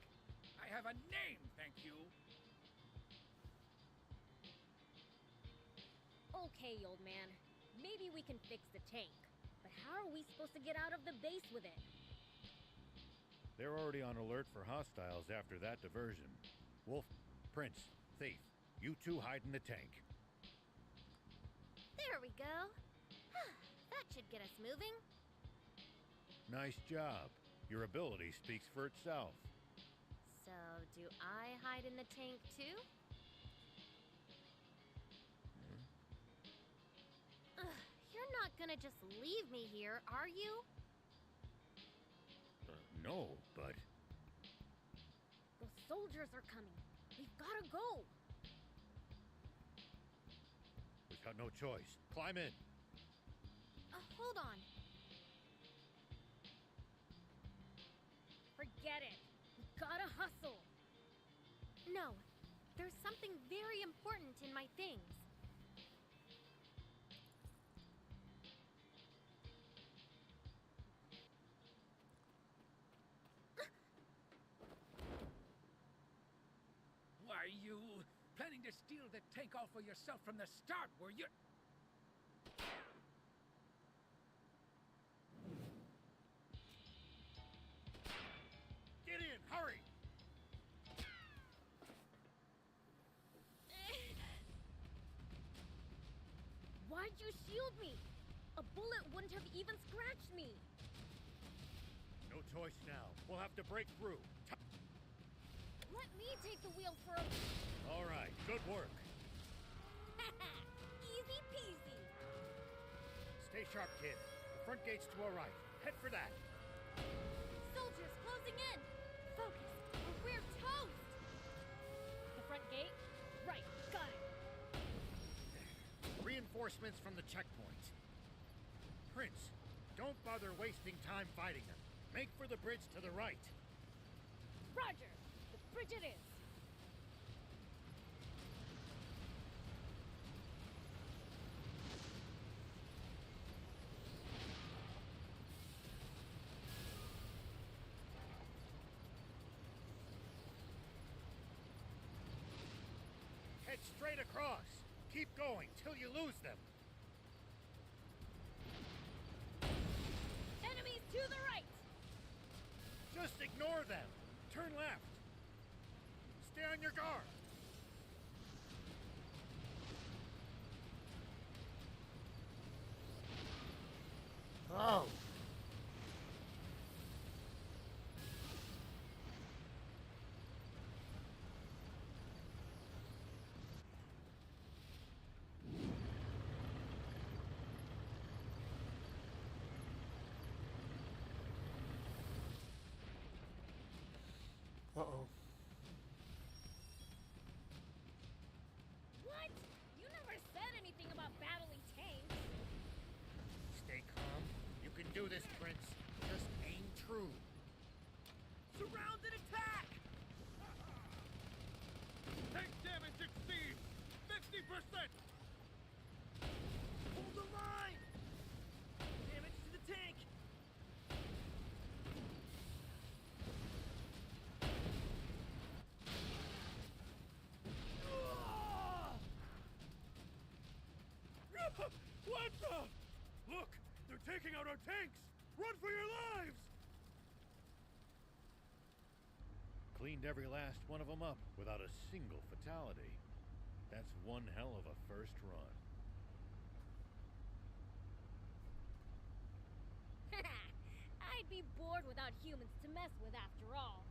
I have a name, thank you. Okay, old man. Maybe we can fix the tank. But how are we supposed to get out of the base with it? They're already on alert for hostiles after that diversion. Wolf, Prince, Thief, you two hide in the tank. There we go. That should get us moving. Nice job. Your ability speaks for itself. So, do I hide in the tank too? You're not gonna just leave me here, are you? No, but... The soldiers are coming. We've gotta go. We've got no choice. Climb in. Hold on. Forget it. We gotta hustle. No, there's something very important in my things. Why, you planning to steal the tank all for yourself from the start, were you? Get in, hurry! Why'd you shield me? A bullet wouldn't have even scratched me. No choice now. We'll have to break through. Let me take the wheel for a... All right, good work. Easy peasy. Stay sharp, kid. The front gate's to our right. Head for that. Soldiers closing in. Focus, or we're toast. The front gate? Right, got it. Reinforcements from the checkpoint. Prince, don't bother wasting time fighting them. Make for the bridge to the right. Roger. The bridge it is. Head straight across. Keep going till you lose them. Enemies to the right. Just ignore them. Turn left. Stay on your guard. Oh. Uh-oh. What? You never said anything about battling tanks. Stay calm. You can do this, Prince. Just aim true. Surround and attack! Tank damage exceeds 50%! Hold the line! Damage to the tank! What the? Look! They're taking out our tanks! Run for your lives! Cleaned every last one of them up without a single fatality. That's one hell of a first run. I'd be bored without humans to mess with after all.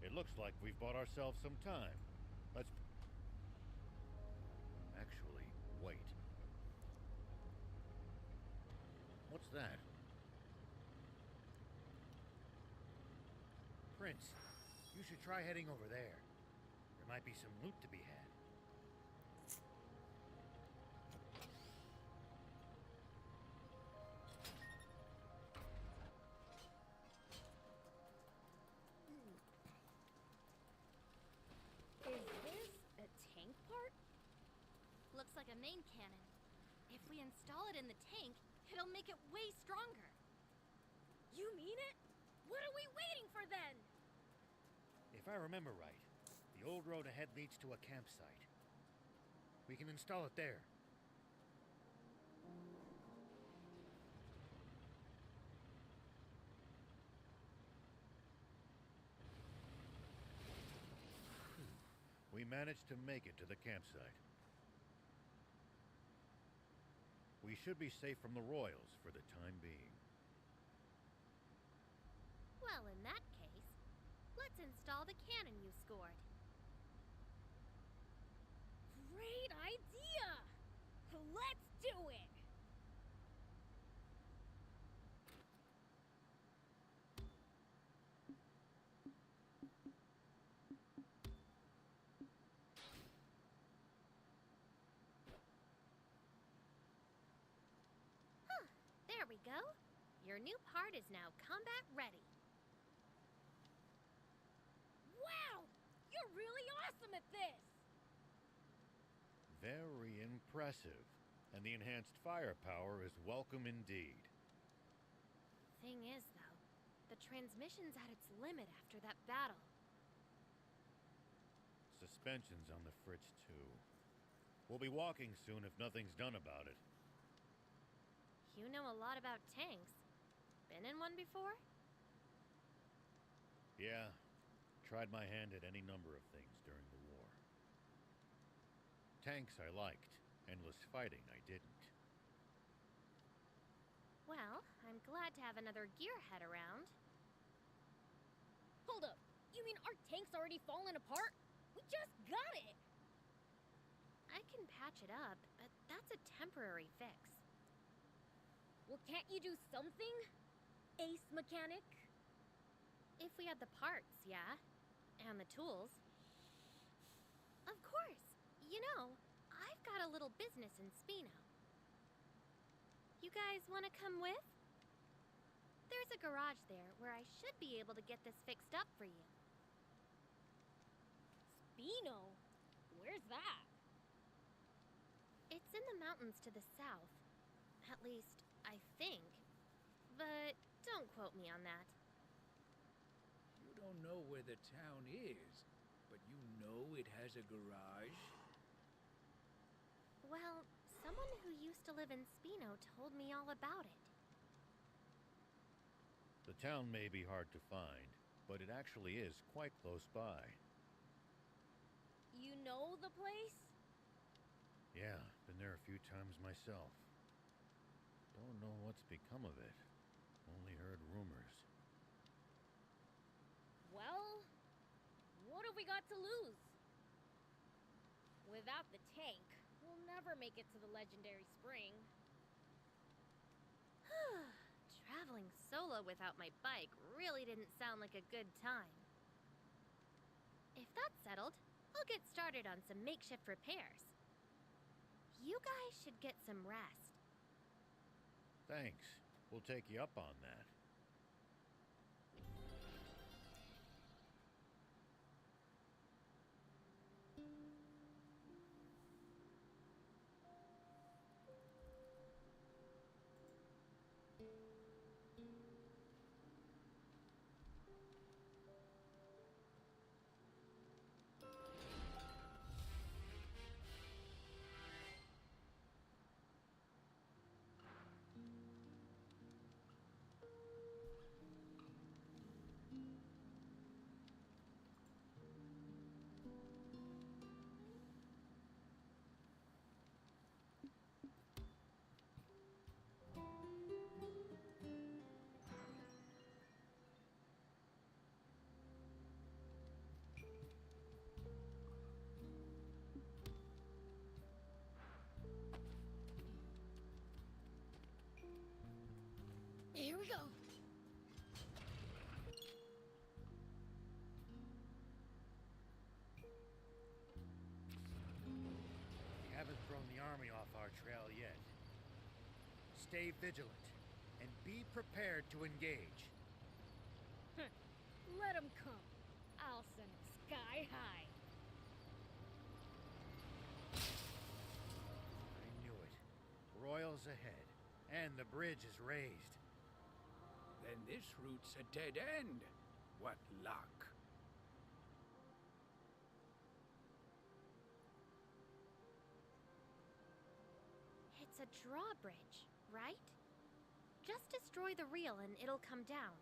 It looks like we've bought ourselves some time. Let's... Actually, What's that? Prince, you should try heading over there. There might be some loot to be had. Is this a tank part? Looks like a main cannon. If we install it in the tank, it'll make it way stronger. You mean it? What are we waiting for then? If I remember right, the old road ahead leads to a campsite. We can install it there. We managed to make it to the campsite. We should be safe from the Royals for the time being. Well, in that case, let's install the cannon you scored. Great idea! Let's do it! There we go. Your new part is now combat ready. Wow! You're really awesome at this! Very impressive. And the enhanced firepower is welcome indeed. Thing is, though, the transmission's at its limit after that battle. Suspension's on the fritz, too. We'll be walking soon if nothing's done about it. You know a lot about tanks. Been in one before? Yeah. Tried my hand at any number of things during the war. Tanks I liked. Endless fighting I didn't. Well, I'm glad to have another gearhead around. Hold up! You mean our tank's already fallen apart? We just got it! I can patch it up, but that's a temporary fix. Well, can't you do something? Ace mechanic? If we had the parts, yeah. And the tools. Of course! You know, I've got a little business in Spino. You guys want to come with? There's a garage there where I should be able to get this fixed up for you. Spino? Where's that? It's in the mountains to the south. At least, I think. But don't quote me on that. You don't know where the town is, but you know it has a garage? Well, someone who used to live in Spino told me all about it. The town may be hard to find, but it actually is quite close by. You know the place? Yeah, been there a few times myself. Don't know what's become of it. Only heard rumors. Well, what have we got to lose? Without the tank, we'll never make it to the legendary spring. Traveling solo without my bike really didn't sound like a good time. If that's settled, I'll get started on some makeshift repairs. You guys should get some rest. Thanks. We'll take you up on that. stay vigilant, and be prepared to engage. Let 'em come. I'll send 'em sky high. I knew it. Royals ahead, and the bridge is raised. Then this route's a dead end. What luck. It's a drawbridge, right? Just destroy the reel and it'll come down.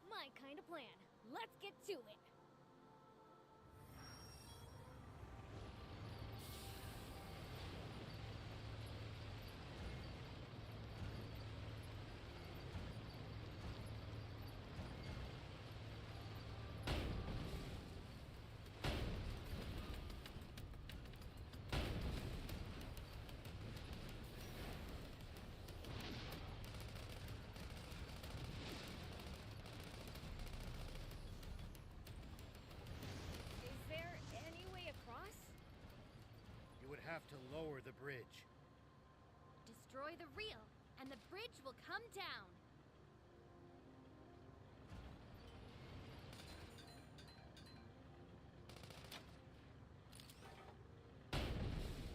My kind of plan. Let's get to it. Is there any way across? You would have to lower the bridge. Destroy the reel, and the bridge will come down.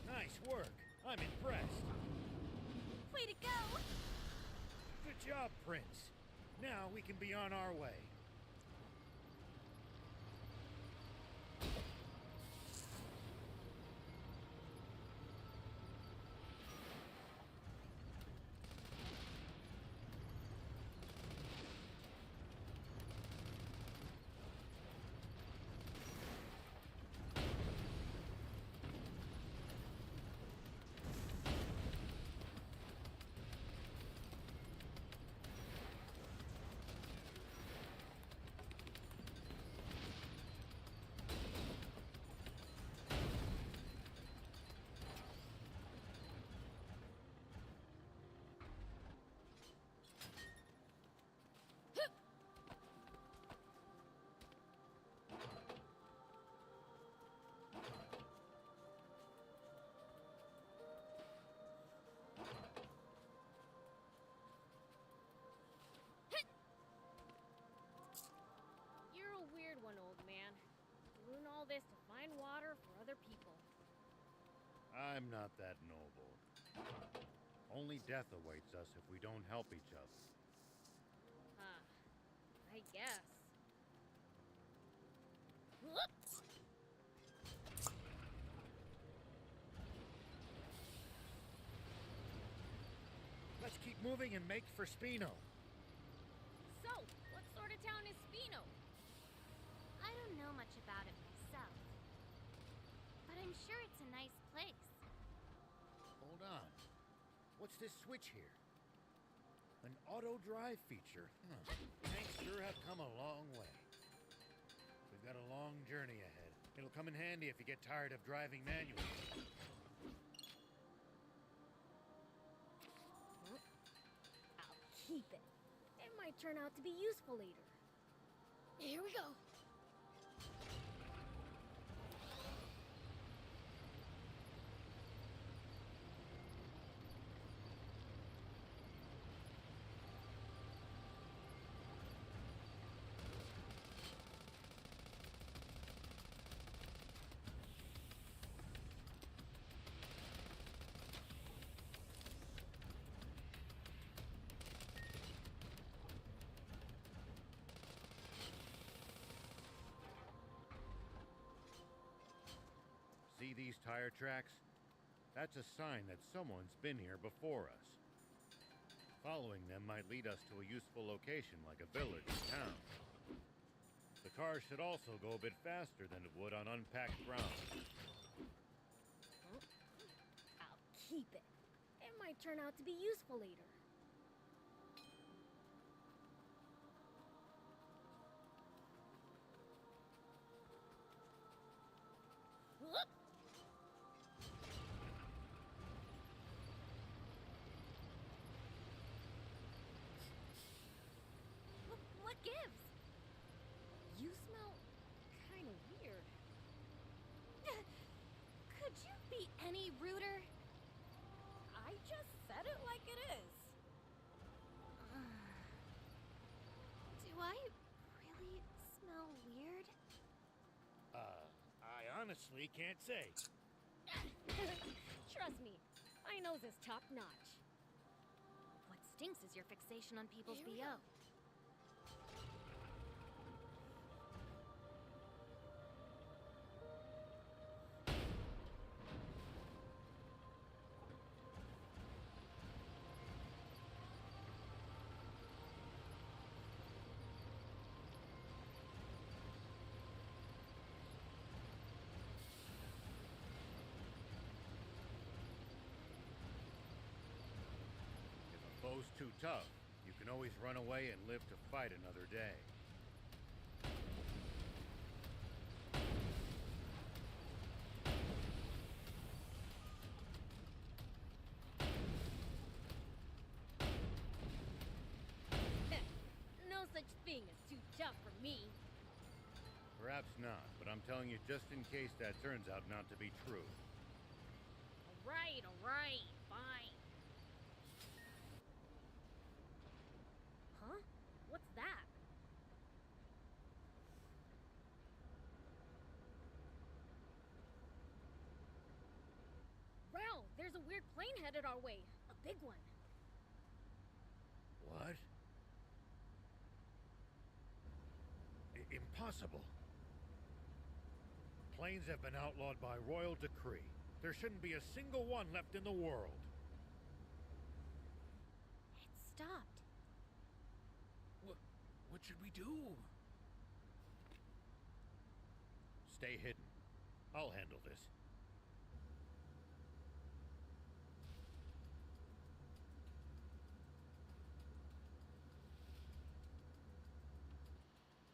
Nice work. I'm impressed. Way to go! Good job, Prince. Now we can be on our way. You're a weird one, old man. Doing all this to find water for other people. I'm not that noble. Only death awaits us if we don't help each other. I guess. Let's keep moving and make for Spino. So, what sort of town is Spino? I don't know much about it myself, but I'm sure it's a nice place. Hold on. What's this switch here? An auto drive feature. Tanks sure have come a long way. We've got a long journey ahead. It'll come in handy if you get tired of driving manually. I'll keep it. It might turn out to be useful later. Here we go. See these tire tracks? That's a sign that someone's been here before us. Following them might lead us to a useful location like a village or town. The car should also go a bit faster than it would on unpacked ground. I'll keep it. It might turn out to be useful later. What gives? You smell kind of weird. Could you be any ruder? I honestly can't say. Trust me, my nose is top notch. What stinks is your fixation on people's Here we BO. go. If a foe's too tough, you can always run away and live to fight another day. No such thing as too tough for me. Perhaps not, but I'm telling you just in case that turns out not to be true. Alright, fine. Huh? What's that? Wow, there's a weird plane headed our way. A big one. What? Impossible. Planes have been outlawed by royal decree. There shouldn't be a single one left in the world. It stopped. What should we do? Stay hidden. I'll handle this.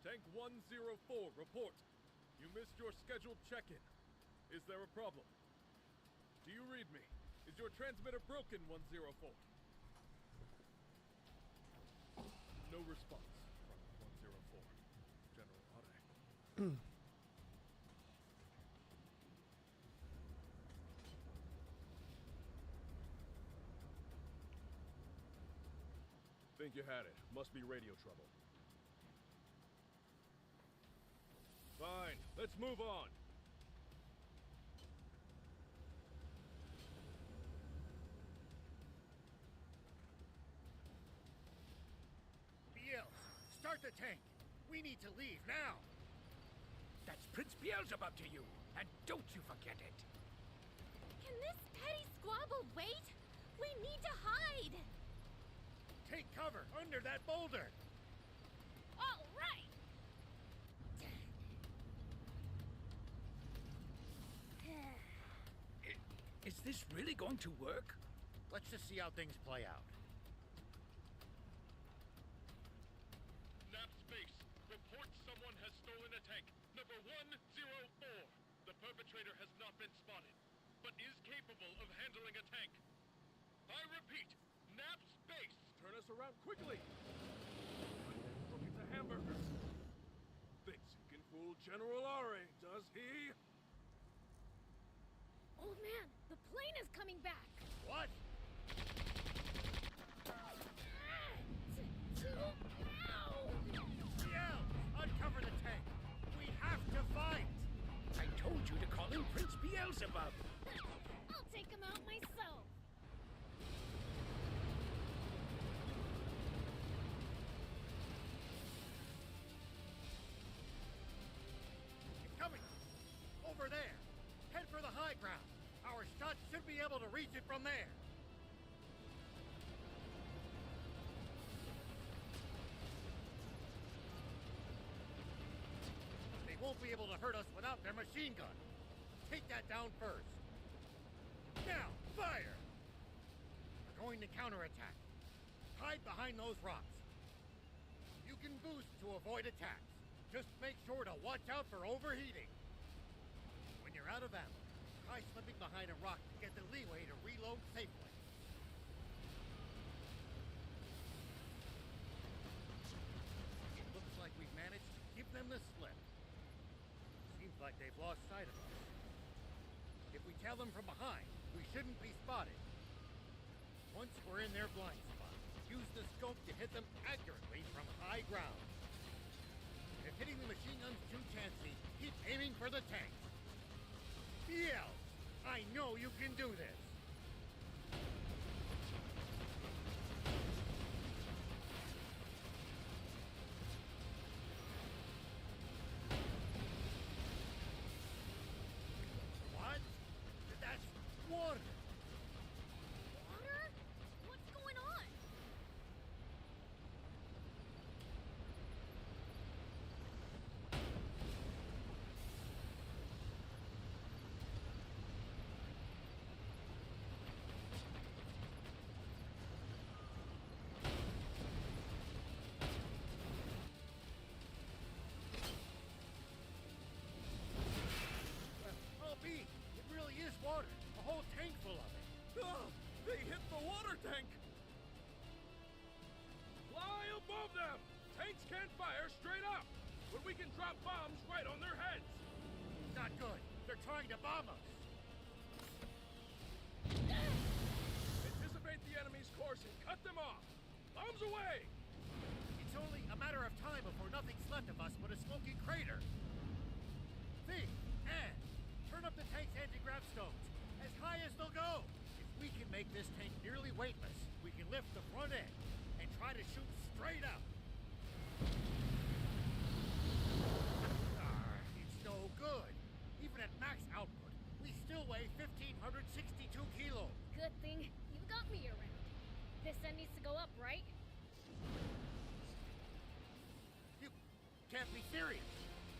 Tank 104, report. You missed your scheduled check-in. Is there a problem? Do you read me? Is your transmitter broken, 104? No response from 104. General Are. Think you had it. Must be radio trouble. Fine, let's move on. BL, start the tank. We need to leave now. That's Prince Beelzebub to you, and don't you forget it. Can this petty squabble wait? We need to hide! Take cover under that boulder. All right. Is this really going to work? Let's just see how things play out. Nap Space, report someone has stolen a tank. Number 104. The perpetrator has not been spotted, but is capable of handling a tank. I repeat, Nap Space. Turn us around quickly. Look at the hamburger. Thinks he can fool General Are, does he? Old man, the plane is coming back. What? BL, uncover the tank. We have to fight. I told you to call him Prince Beelzebub. I'll take him out myself. Coming. Over there. Head for the high ground. Our shots should be able to reach it from there. They won't be able to hurt us without their machine gun. Take that down first. Now, fire! We're going to counterattack. Hide behind those rocks. You can boost to avoid attacks. Just make sure to watch out for overheating. When you're out of ammo, try slipping behind a rock to get the leeway to reload safely. It looks like we've managed to give them the slip. Seems like they've lost sight of us. If we tail them from behind, we shouldn't be spotted. Once we're in their blind spot, use the scope to hit them accurately from high ground. If hitting the machine gun's too chancy, keep aiming for the tank. Yell! I know you can do this! What? That's water! Water? What's going on? Oh, Pete, it really is water. A whole tank full of it. Oh, they hit the water tank! Fly above them! Tanks can't fire straight up, but we can drop bombs right on their heads. Not good. They're trying to bomb us. Anticipate the enemy's course and cut them off. Bombs away! It's only a matter of time before nothing's left of us but a smoking crater. Thief, Anne, turn up the tank's anti-grav stones. As high as they'll go. If we can make this tank nearly weightless, we can lift the front end and try to shoot straight up. It's no good. Even at max output, we still weigh 1,562 kilos. Good thing you got me around. This end needs to go up, right? You can't be serious.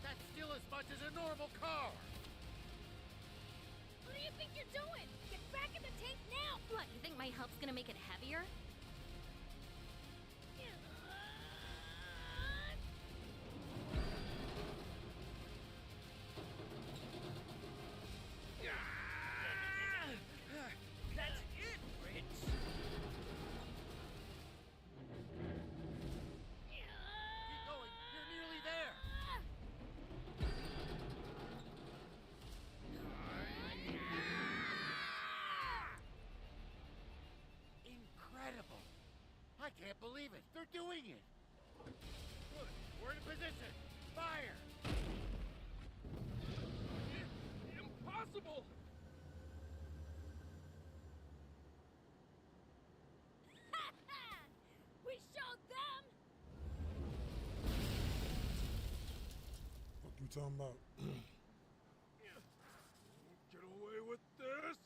That's still as much as a normal car. What do you think you're doing? Get back in the tank now! What, you think my help's gonna make it heavier? That's it, Prince! Keep going. You're nearly there. Incredible. I can't believe it. They're doing it. Good. We're in position. Fire. Impossible! We showed them! What you talking about? Get away with this!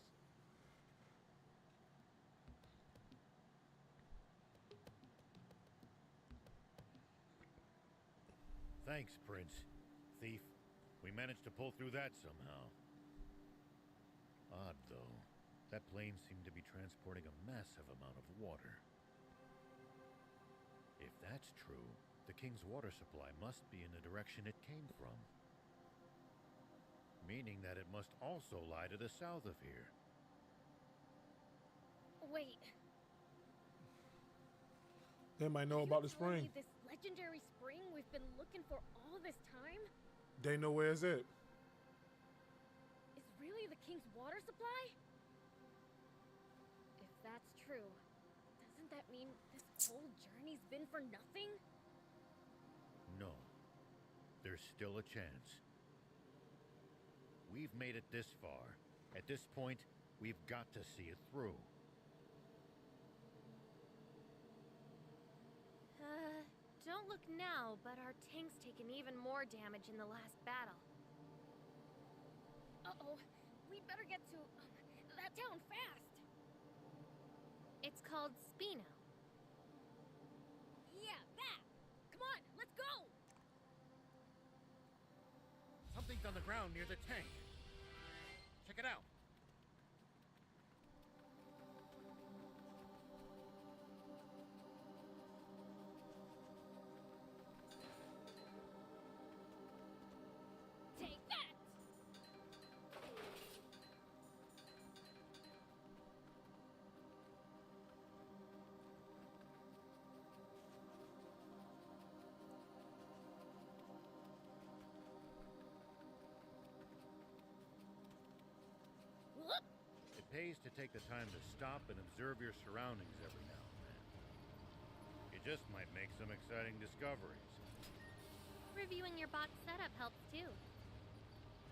Thanks, Prince. Thief. We managed to pull through that somehow. Odd, though. That plane seemed to be transporting a massive amount of water. If that's true, the King's water supply must be in the direction it came from. Meaning that it must also lie to the south of here. Wait. They might know You about the telling spring. me this legendary spring we've been looking for all this time They know where it's at. is really the King's water supply? If that's true, doesn't that mean this whole journey's been for nothing? No. There's still a chance. We've made it this far. At this point, we've got to see it through. Don't look now, but our tank's taken even more damage in the last battle. Uh-oh. We better get to that town fast. It's called Spino. Yeah, that. Come on, let's go. Something's on the ground near the tank. Check it out. Take that. Whoop. It pays to take the time to stop and observe your surroundings every now and then. You just might make some exciting discoveries. Reviewing your box setup helps too.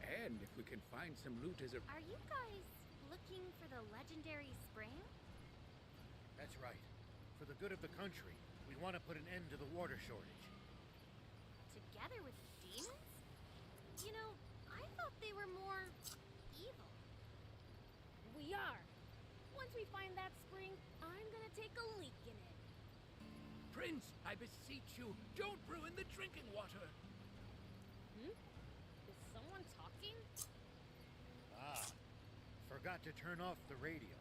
And if we can find some loot as a... Are you guys looking for the legendary spring? That's right. For the good of the country, we want to put an end to the water shortage. Together with the demons? You know, I thought they were more evil. We are. Once we find that spring, I'm gonna take a leak in it. Prince, I beseech you, don't ruin the drinking water. Is someone talking? Ah, forgot to turn off the radio.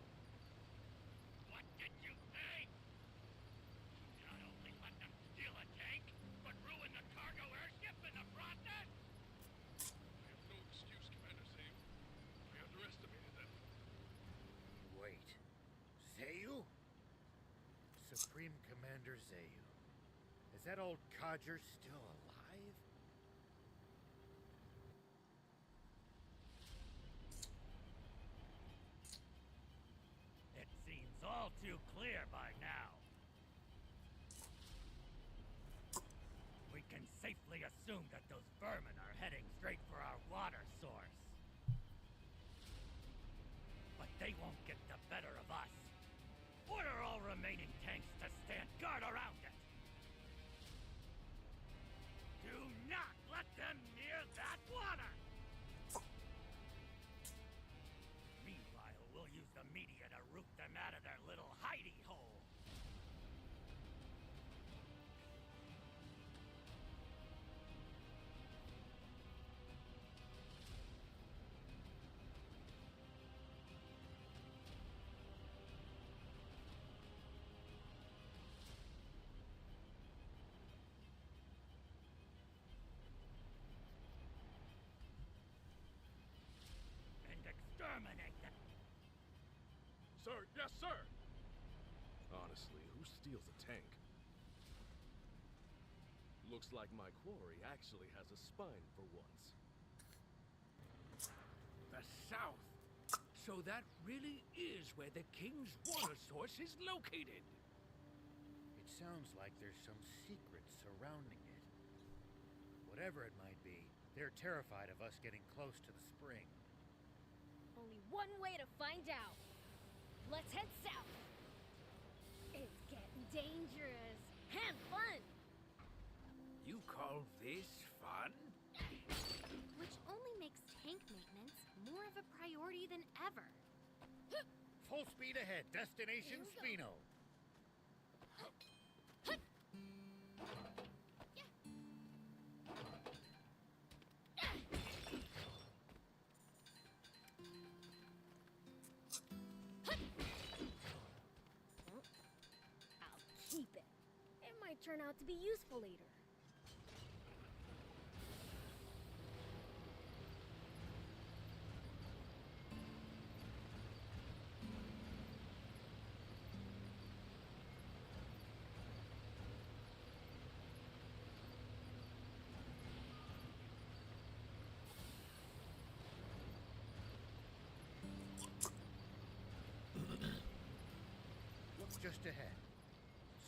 What did you say? Not only let them steal a tank, but ruin the cargo airship in the process? I have no excuse, Commander Zayu. I underestimated them. Wait. Zayu? Supreme Commander Zayu. Is that old codger still alive? It seems all too clear by now. We can safely assume that those vermin are heading straight for our water source. But they won't get the better of us. Order all remaining tanks to stand guard around it. Do not let them near that water! Meanwhile, we'll use the media to root them out of their little hidey hole. And exterminate them. Sir, yes, sir! Honestly, who steals a tank? Looks like my quarry actually has a spine for once. The south. So that really is where the king's water source is located. It sounds like there's some secret surrounding it. Whatever it might be, they're terrified of us getting close to the spring. Only one way to find out. Let's head south. It's getting dangerous. Have fun. You call this fun? Which only makes tank maintenance more of a priority than ever. Full speed ahead, destination Spino. I'll keep it. It might turn out to be useful later. Look just ahead.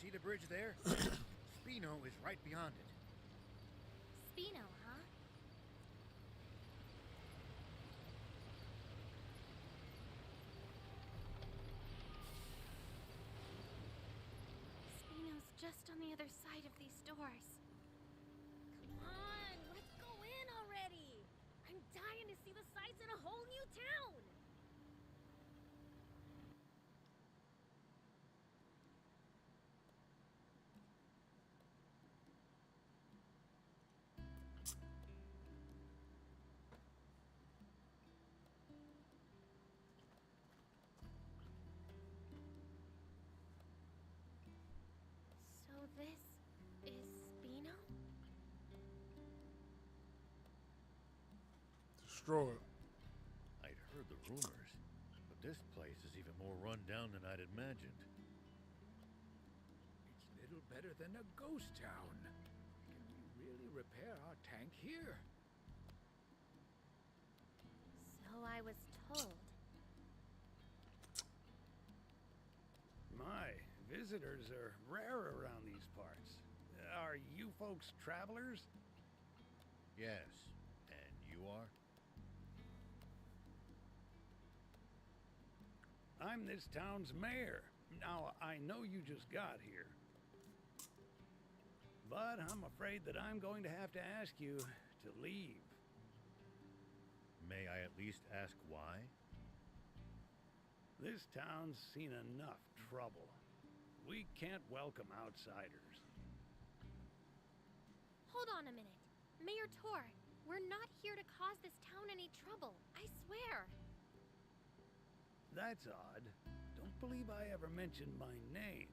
See the bridge there? Spino is right beyond it. Spino, huh? Spino's just on the other side of these doors. Come on, let's go in already. I'm dying to see the sights in a whole new town. So this is Spino? Destroy it. I'd heard the rumors, but this place is even more run down than I'd imagined. It's little better than a ghost town. Can we really repair our tank here? So I was told. My, visitors are rare around these parts. Are you folks travelers? Yes, and you are? I'm this town's mayor. Now, I know you just got here. But I'm afraid that I'm going to have to ask you to leave. May I at least ask why? This town's seen enough trouble. We can't welcome outsiders. Hold on a minute. Mayor Tor, we're not here to cause this town any trouble. I swear. That's odd. Don't believe I ever mentioned my name.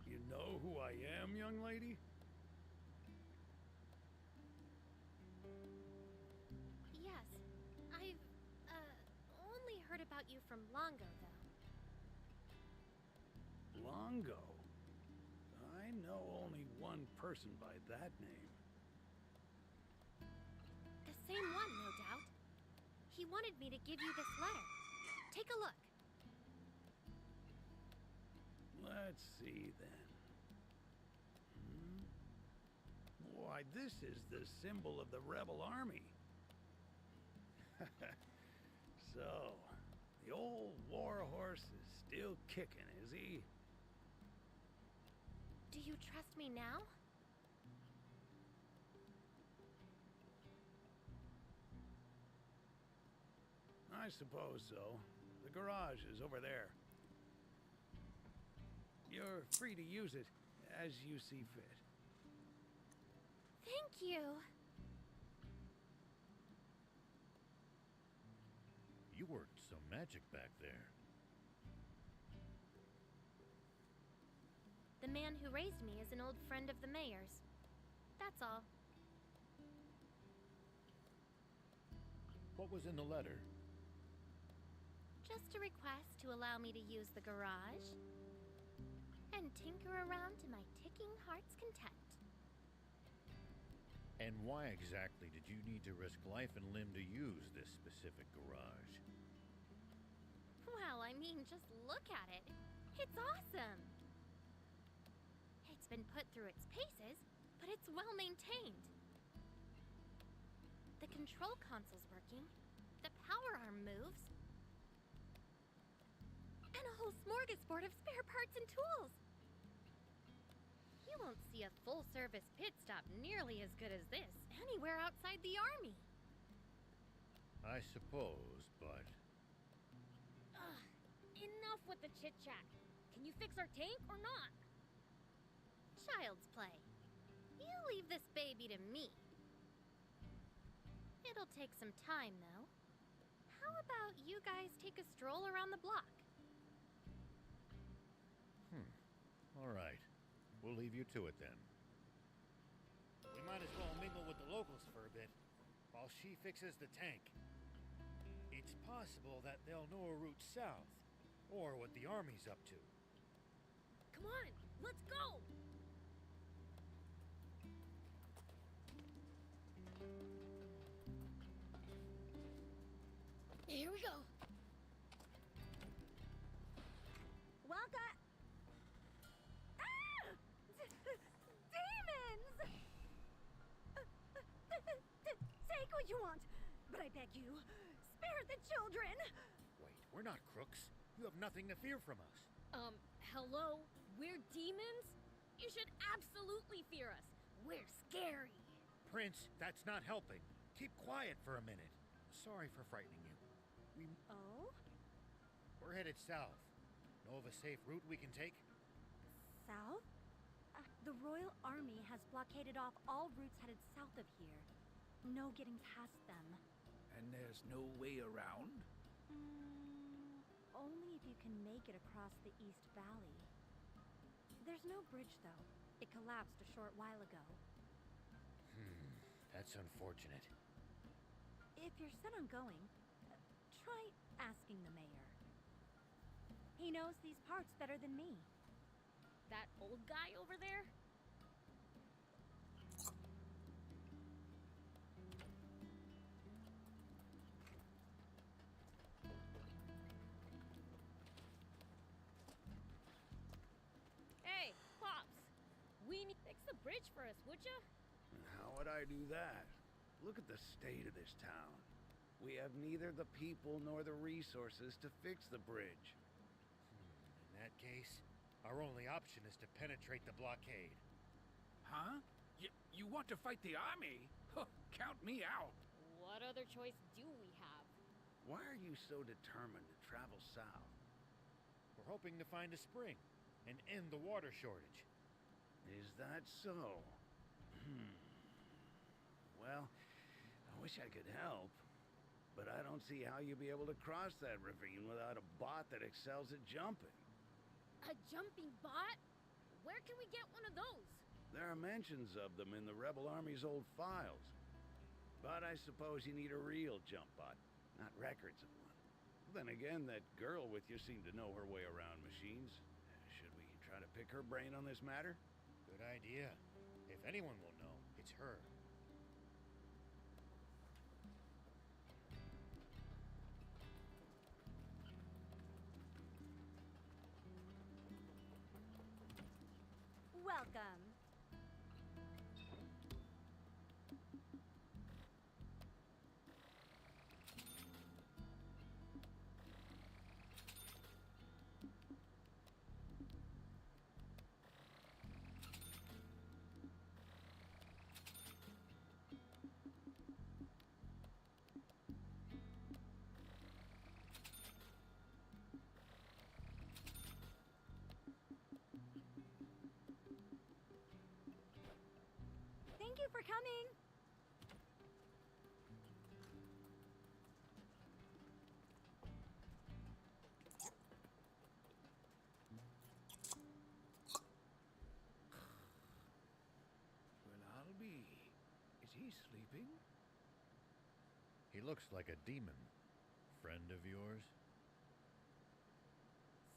You know who I am, young lady? Yes. I've, only heard about you from Longo, though. Longo? I know only one person by that name. The same one, no doubt. He wanted me to give you this letter. Take a look. Let's see, then. Why, this is the symbol of the rebel army. So, the old war horse is still kicking, is he? Do you trust me now? I suppose so. The garage is over there. You're free to use it as you see fit. Thank you. You worked some magic back there. The man who raised me is an old friend of the mayor's. That's all. What was in the letter? Just a request to allow me to use the garage and tinker around to my ticking heart's content. And why exactly did you need to risk life and limb to use this specific garage? Well, I mean, just look at it. It's awesome. It's been put through its paces, but it's well maintained. The control console's working, the power arm moves, and a whole smorgasbord of spare parts and tools. You won't see a full-service pit stop nearly as good as this anywhere outside the army. I suppose, but... Ugh, enough with the chit-chat. Can you fix our tank or not? Child's play. You leave this baby to me. It'll take some time, though. How about you guys take a stroll around the block? All right. We'll leave you to it then. We might as well mingle with the locals for a bit, while she fixes the tank. It's possible that they'll know a route south, or what the army's up to. Come on, let's go! Here we go. Welcome. Ah! Demons! Take what you want, but I beg you, spare the children. Wait, we're not crooks. You have nothing to fear from us. Hello? We're demons? You should absolutely fear us. We're scary. Prince, that's not helping. Keep quiet for a minute. Sorry for frightening you. Oh? We're headed south. Know of a safe route we can take? South? The Royal Army has blockaded off all routes headed south of here. No getting past them. And there's no way around? Only if you can make it across the East Valley. There's no bridge, though. It collapsed a short while ago. That's unfortunate. If you're set on going, try asking the mayor. He knows these parts better than me. That old guy over there? Hey, Pops. We need to fix the bridge for us, would ya? How would I do that? Look at the state of this town. We have neither the people nor the resources to fix the bridge. In that case, our only option is to penetrate the blockade. Huh? You want to fight the army? Huh, count me out. What other choice do we have? Why are you so determined to travel south? We're hoping to find a spring and end the water shortage. Is that so? Well, I wish I could help, but I don't see how you'll be able to cross that ravine without a bot that excels at jumping. A jumping bot? Where can we get one of those? There are mentions of them in the Rebel Army's old files. But I suppose you need a real jump bot, not records of one. Then again, that girl with you seemed to know her way around machines. Should we try to pick her brain on this matter? Good idea. If anyone will know, it's her. Welcome. Thank you for coming. Well, I'll be. Is he sleeping? He looks like a demon. Friend of yours?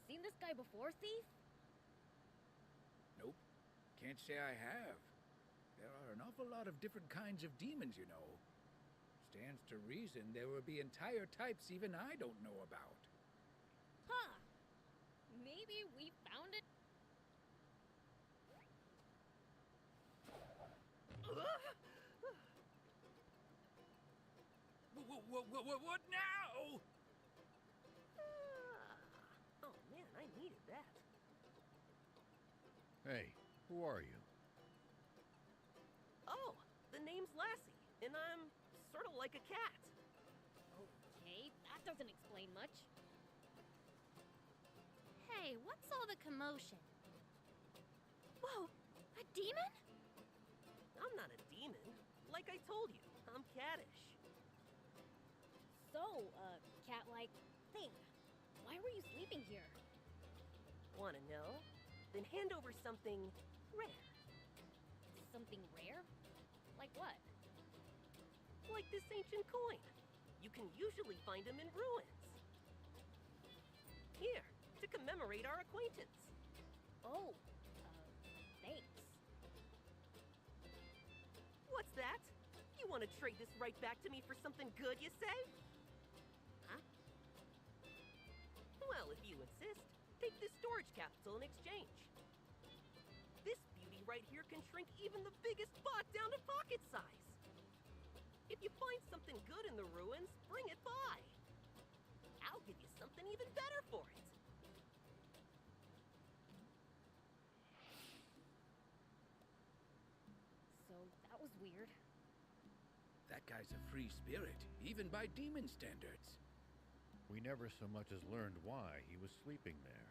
Seen this guy before, Thief? Nope. Can't say I have. There are an awful lot of different kinds of demons, you know. Stands to reason there will be entire types even I don't know about. Huh. Maybe we found it. What now? Oh man, I needed that. Hey, who are you? Oh, the name's Lassie, and I'm sort of like a cat. Okay, that doesn't explain much. Hey, what's all the commotion? Whoa, a demon? I'm not a demon. Like I told you, I'm cattish. So, cat-like thing. Why were you sleeping here? Wanna know? Then hand over something rare. Something rare? Like what? Like this ancient coin. You can usually find them in ruins. Here, to commemorate our acquaintance. Oh, thanks. What's that? You want to trade this right back to me for something good, you say? Huh? Well, if you insist, take this storage capsule in exchange. This beauty right here can shrink even the biggest bot down to pocket size. If you find something good in the ruins, bring it by. I'll give you something even better for it. So, that was weird. That guy's a free spirit, even by demon standards. We never so much as learned why he was sleeping there.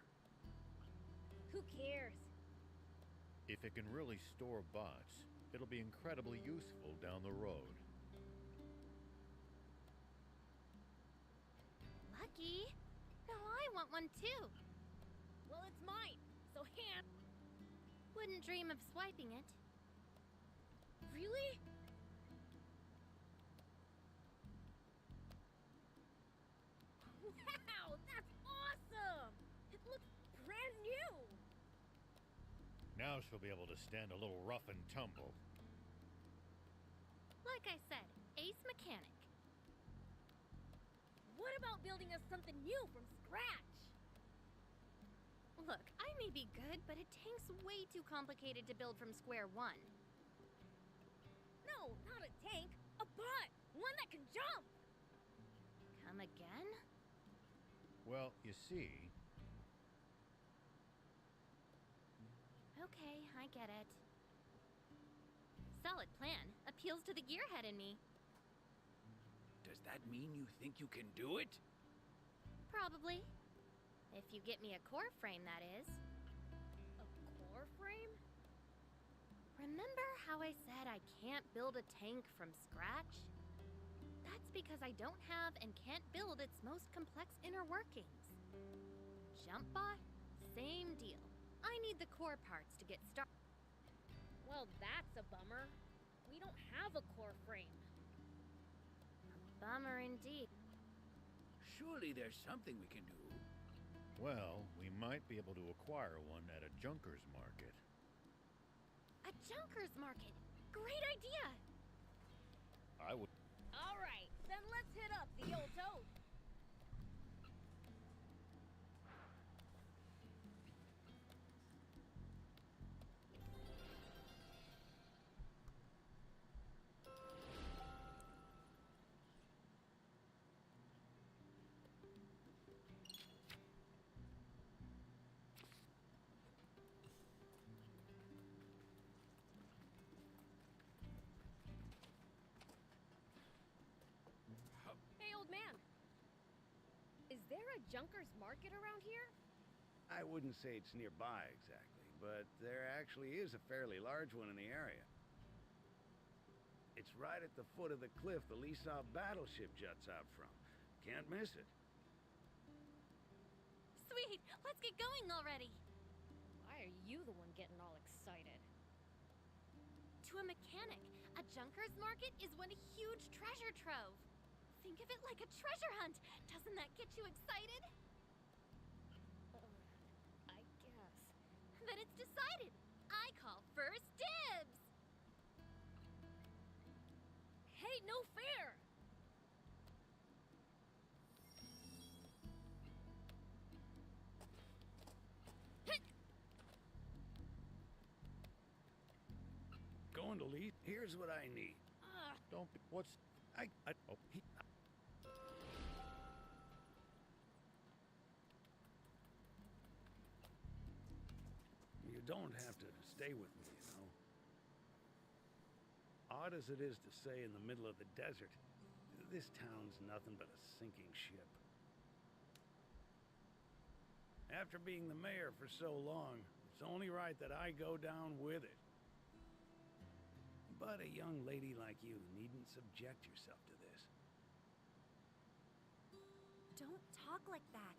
Who cares? If it can really store bots, it'll be incredibly useful down the road. Lucky. Now I want one too. Well, it's mine, so hand. Wouldn't dream of swiping it. Really? Wow, that's awesome! It looks brand new! Now she'll be able to stand a little rough and tumble. Like I said, ace mechanic. What about building us something new from scratch? Look, I may be good, but a tank's way too complicated to build from square one. No, not a tank. A bot! One that can jump! Come again? Well, you see... Okay, I get it. Solid plan. Appeals to the gearhead in me. Does that mean you think you can do it? Probably. If you get me a core frame, that is. A core frame? Remember how I said I can't build a tank from scratch? That's because I don't have and can't build its most complex inner workings. JumpBot? Same deal. I need the core parts to get started. Well, that's a bummer. We don't have a core frame. Bummer indeed. Surely there's something we can do. Well, we might be able to acquire one at a junker's market. A junker's market! Great idea! I would... All right, then let's hit up the old toad. Hey, old man. Is there a junker's market around here? I wouldn't say it's nearby exactly, but there actually is a fairly large one in the area. It's right at the foot of the cliff the Lysov battleship juts out from. Can't miss it. Sweet! Let's get going already! Why are you the one getting all excited? To a mechanic, a junker's market is one huge treasure trove. Think of it like a treasure hunt. Doesn't that get you excited? I guess. Then it's decided. I call first dibs. Hey, no fair! Going to leave? Here's what I need. Don't be... What's... Oh, You don't have to stay with me, you know. Odd as it is to say in the middle of the desert, this town's nothing but a sinking ship. After being the mayor for so long, it's only right that I go down with it. But a young lady like you needn't subject yourself to this. Don't talk like that.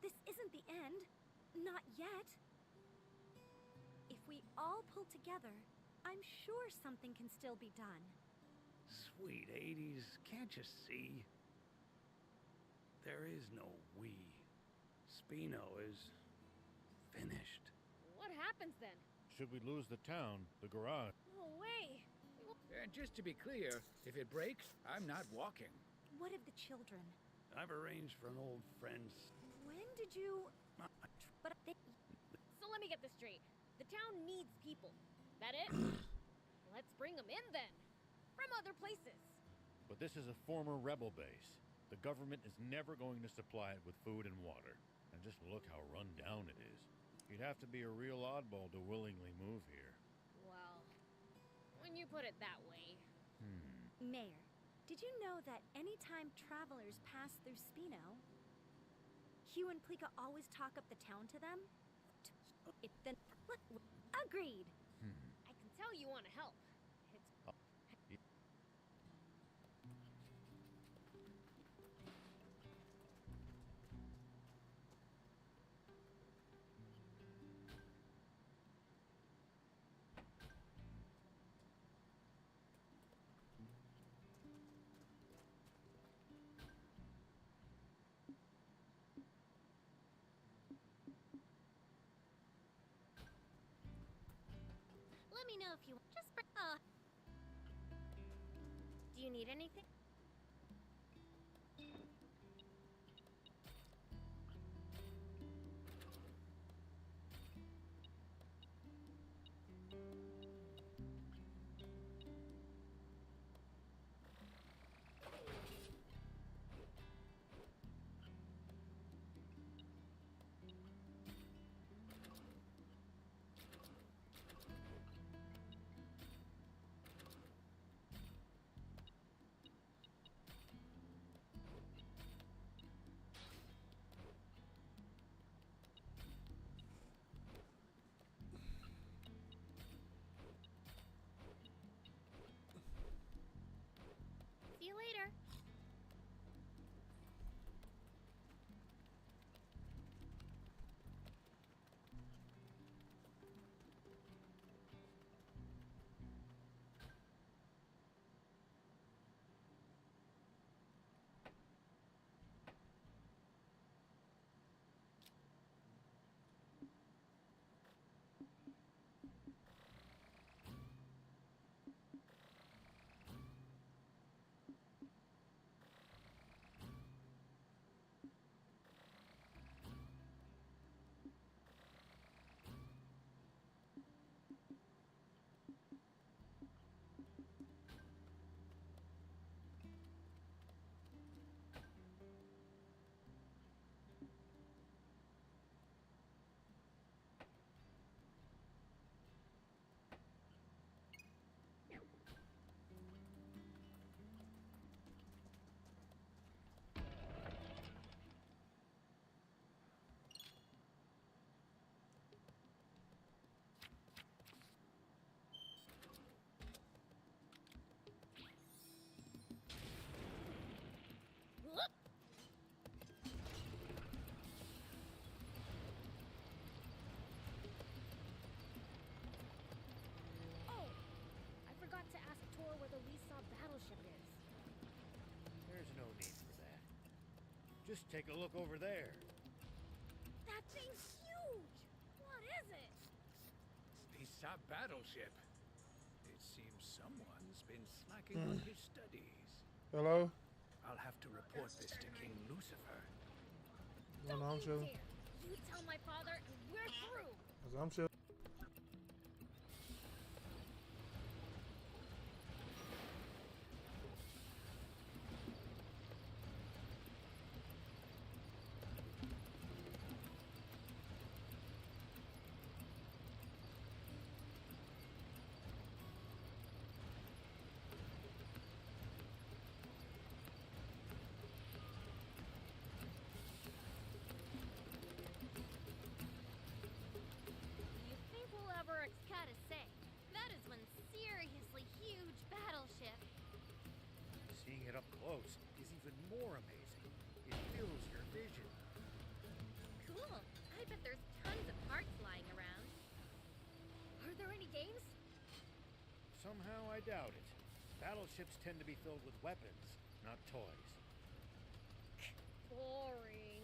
This isn't the end. Not yet. If we all pull together, I'm sure something can still be done. Sweet 80s, can't you see? There is no we. Spino is finished. What happens then? should we lose the town, the garage... No way! And just to be clear, if it breaks, I'm not walking. What of the children? I've arranged for an old friend's... When did you... But they... So let me get this straight. The town needs people. That it? Let's bring them in then. From other places. But this is a former rebel base. The government is never going to supply it with food and water. And just look how run down it is. You'd have to be a real oddball to willingly move here. Well, when you put it that way. Mayor, did you know that anytime travelers pass through Spino, Hugh and Plika always talk up the town to them? It then... Agreed! I can tell you want to help. Let me know if you just do you need anything? no need for that. Just take a look over there. That thing's huge! What is it? The sub battleship. It seems someone's been slacking on his studies. Hello? I'll have to report this to King Lucifer. No, I'm chilling. You tell my father and we're through! I'm chilling. Gotta say, that is one seriously huge battleship. Seeing it up close is even more amazing. It fills your vision. Cool. I bet there's tons of parts lying around. Are there any games? Somehow I doubt it. Battleships tend to be filled with weapons, not toys. Boring.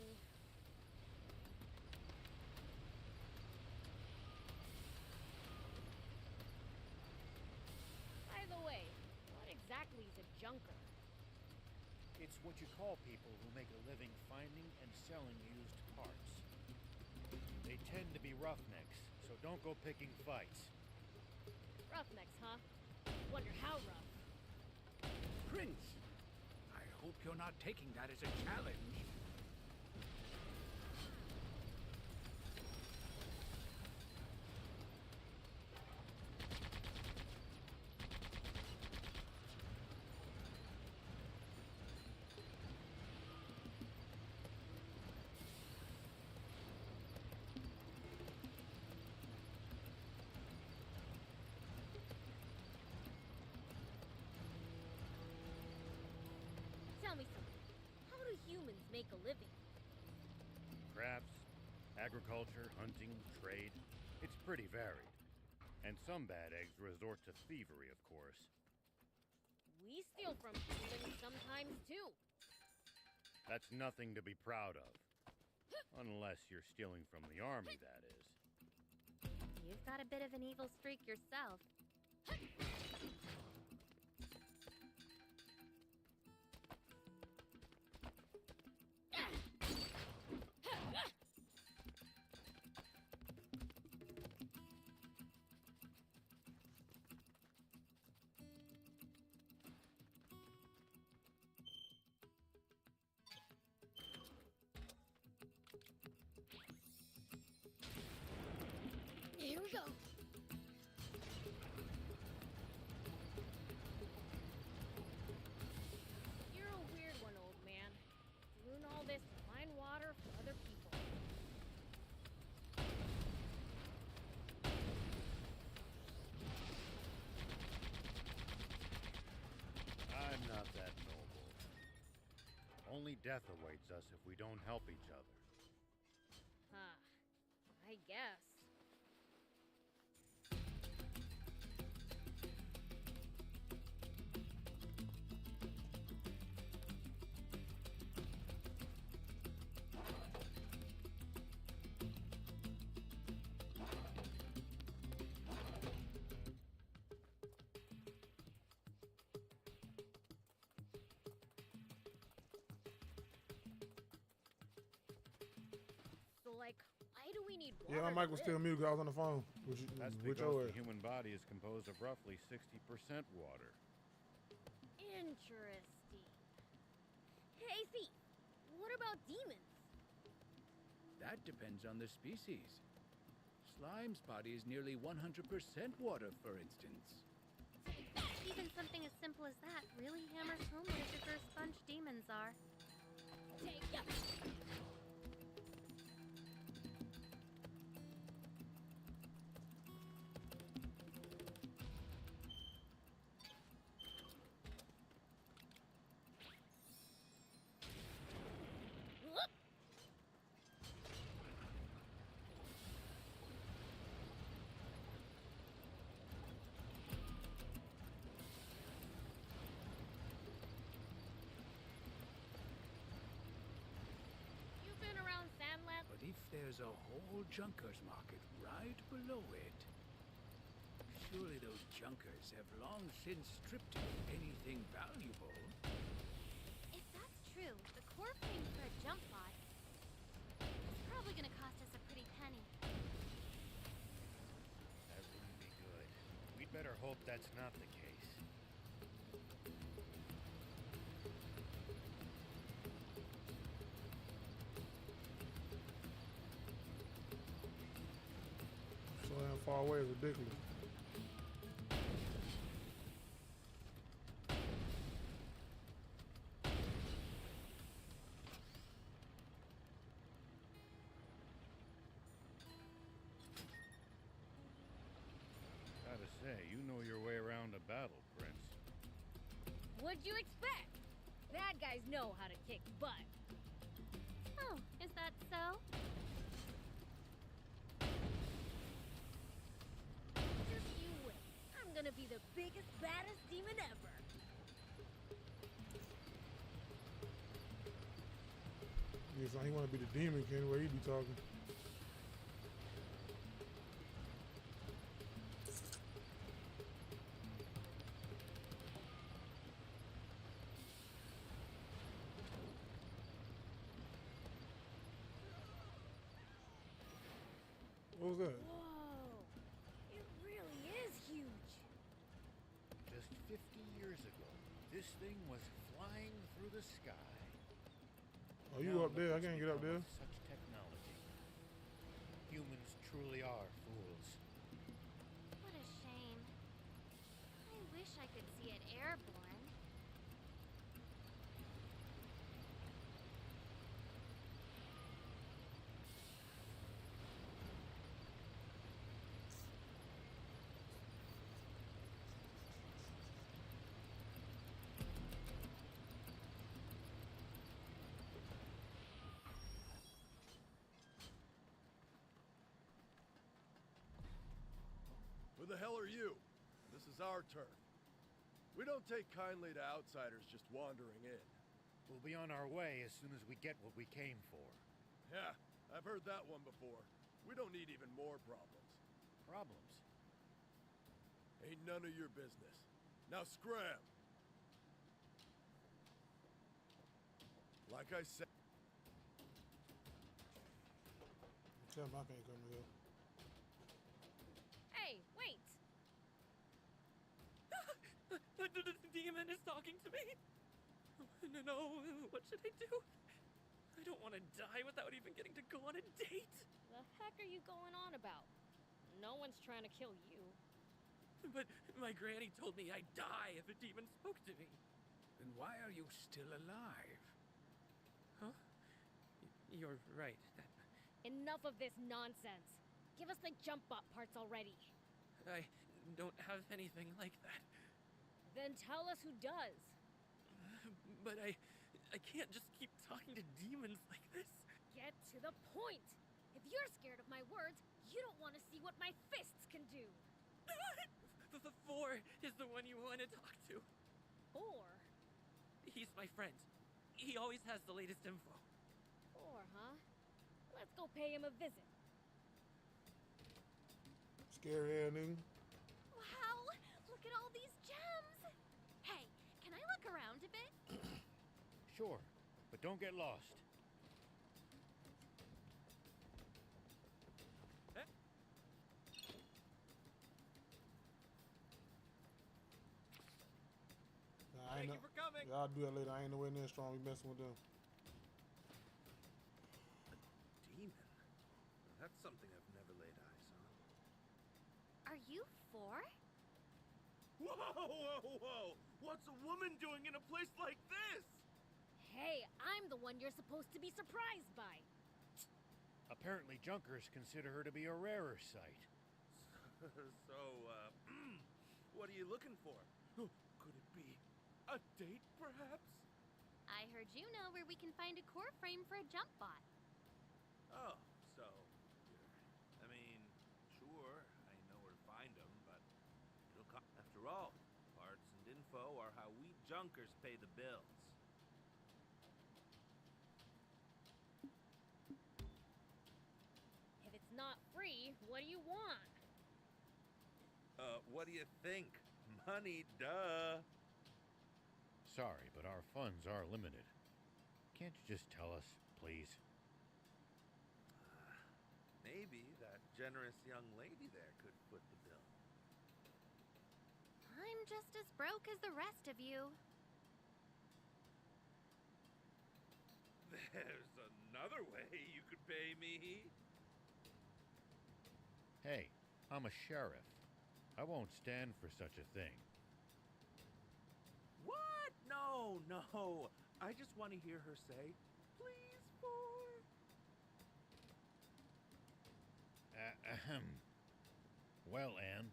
By the way, what exactly is a junker? It's what you call people who make a living finding and selling used parts. They tend to be roughnecks, so don't go picking fights. Roughnecks, huh? Wonder how rough. Prince, I hope you're not taking that as a challenge. Tell me something. How do humans make a living? Crafts, agriculture, hunting, trade. It's pretty varied. And some bad eggs resort to thievery, of course. We steal from humans sometimes, too. That's nothing to be proud of. Unless you're stealing from the army, that is. You've got a bit of an evil streak yourself. Here we go. You're a weird one, old man. Doing all this to find water for other people. I'm not that noble. Only death awaits us if we don't help each other. Huh. I guess. So, like, why do we need water? Yeah, my mic was still muted 'cause I was on the phone. That's with because your the human body is composed of roughly 60% water. Interesting. Hey, Thief, what about demons? That depends on the species. Slime's body is nearly 100% water, for instance. Even something as simple as that really hammers home what a diverse bunch demons are. Take ya! Whoop! there's a whole junker's market right below it. Surely those junkers have long since stripped it of anything valuable. If that's true, the core frame for a jump bot is probably gonna cost us a pretty penny. That wouldn't be good. We'd better hope that's not the case. So damn far away is ridiculous. Gotta say, you know your way around a battle, Prince. What'd you expect? Bad guys know how to kick butt. Oh, is that so? Just you wait. I'm gonna be the biggest, baddest demon ever. Yes, he want to be the demon king where he be talking. What was that? Whoa, it really is huge. Just 50 years ago, this thing was flying through the sky. Oh, you Now up there? I look can't what's get up become there. of Such technology. Humans truly are fools. What a shame. I wish I could see it airborne. Who the hell are you? This is our turn. We don't take kindly to outsiders just wandering in. We'll be on our way as soon as we get what we came for. Yeah, I've heard that one before. We don't need even more problems. Problems? Ain't none of your business. Now scram! Like I said... Tell him I can't come here. Hey, wait! The demon is talking to me. No, what should I do? I don't want to die without even getting to go on a date. The heck are you going on about? No one's trying to kill you. But my granny told me I'd die if a demon spoke to me. Then why are you still alive? Huh? You're right. Enough of this nonsense. Give us the jump bot parts already. I don't have anything like that. Then tell us who does. But I can't just keep talking to demons like this. Get to the point. If you're scared of my words, you don't want to see what my fists can do. The four is the one you want to talk to. Four? He's my friend. He always has the latest info. Four, huh? Let's go pay him a visit. Scary ass nigga. Wow, look at all these gems. Hey, can I look around a bit? Sure, but don't get lost. Nah, Thank you for coming. Yeah, I'll do that later. I ain't nowhere near strong. We messing with them. Demon? That's something I've never laid eyes on. Are you four? Whoa, whoa, whoa! What's a woman doing in a place like this? Hey, I'm the one you're supposed to be surprised by. Apparently, Junkers consider her to be a rarer sight. So, what are you looking for? Could it be a date, perhaps? I heard you know where we can find a core frame for a jump bot. Oh, so I mean, sure, I know where to find them, but it'll cost. After all, parts and info are how we junkers pay the bills. what do you think? Money, duh. Sorry, but our funds are limited. Can't you just tell us, please? Maybe that generous young lady there could foot the bill. I'm just as broke as the rest of you. There's another way you could pay me. Hey, I'm a sheriff. I won't stand for such a thing. What? No, no. I just want to hear her say, please, for... Ahem. Well, Anne,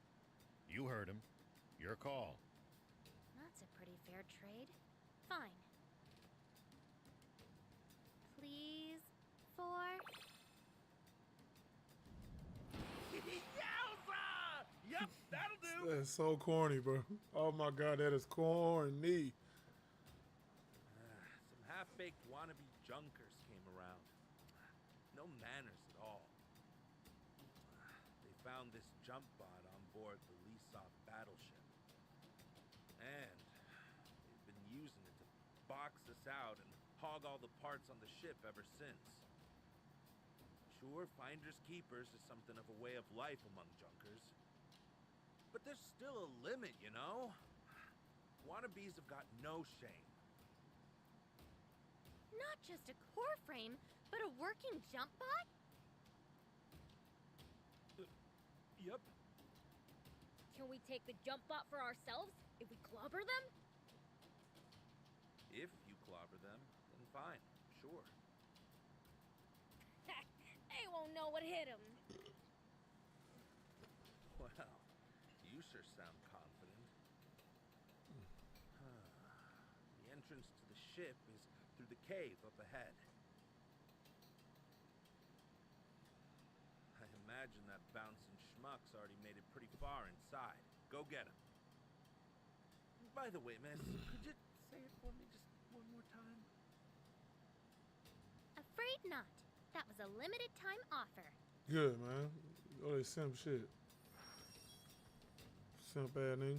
you heard him. Your call. That's a pretty fair trade. Fine. Please, for... Yowza! Yep, that'll do. That's so corny, bro. Oh my god, that is corny. Some half-baked wannabe junkers came around. No manners at all. They found this jump bot on board the Lisop battleship. And they've been using it to box us out and hog all the parts on the ship ever since. Sure, finders keepers is something of a way of life among junkers. But there's still a limit, you know? Wannabes have got no shame. Not just a core frame, but a working jump bot? Yep. Can we take the jump bot for ourselves if we clobber them? If you clobber them, then fine, sure. They won't know what hit them. Well, you sure sound confident. The entrance to the ship is through the cave up ahead. I imagine that bouncing schmuck's already made it pretty far inside. Go get him. By the way, miss, could you say it for me just one more time? Afraid not. That was a limited time offer. Good, man. Oh, they simp shit. Simp ass nigga.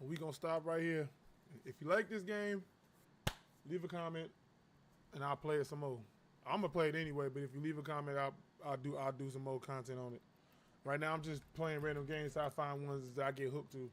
We gonna stop right here. If you like this game, leave a comment and I'll play it some more. I'm gonna play it anyway, but if you leave a comment, I'll do some more content on it. Right now I'm just playing random games so I find ones that I get hooked to.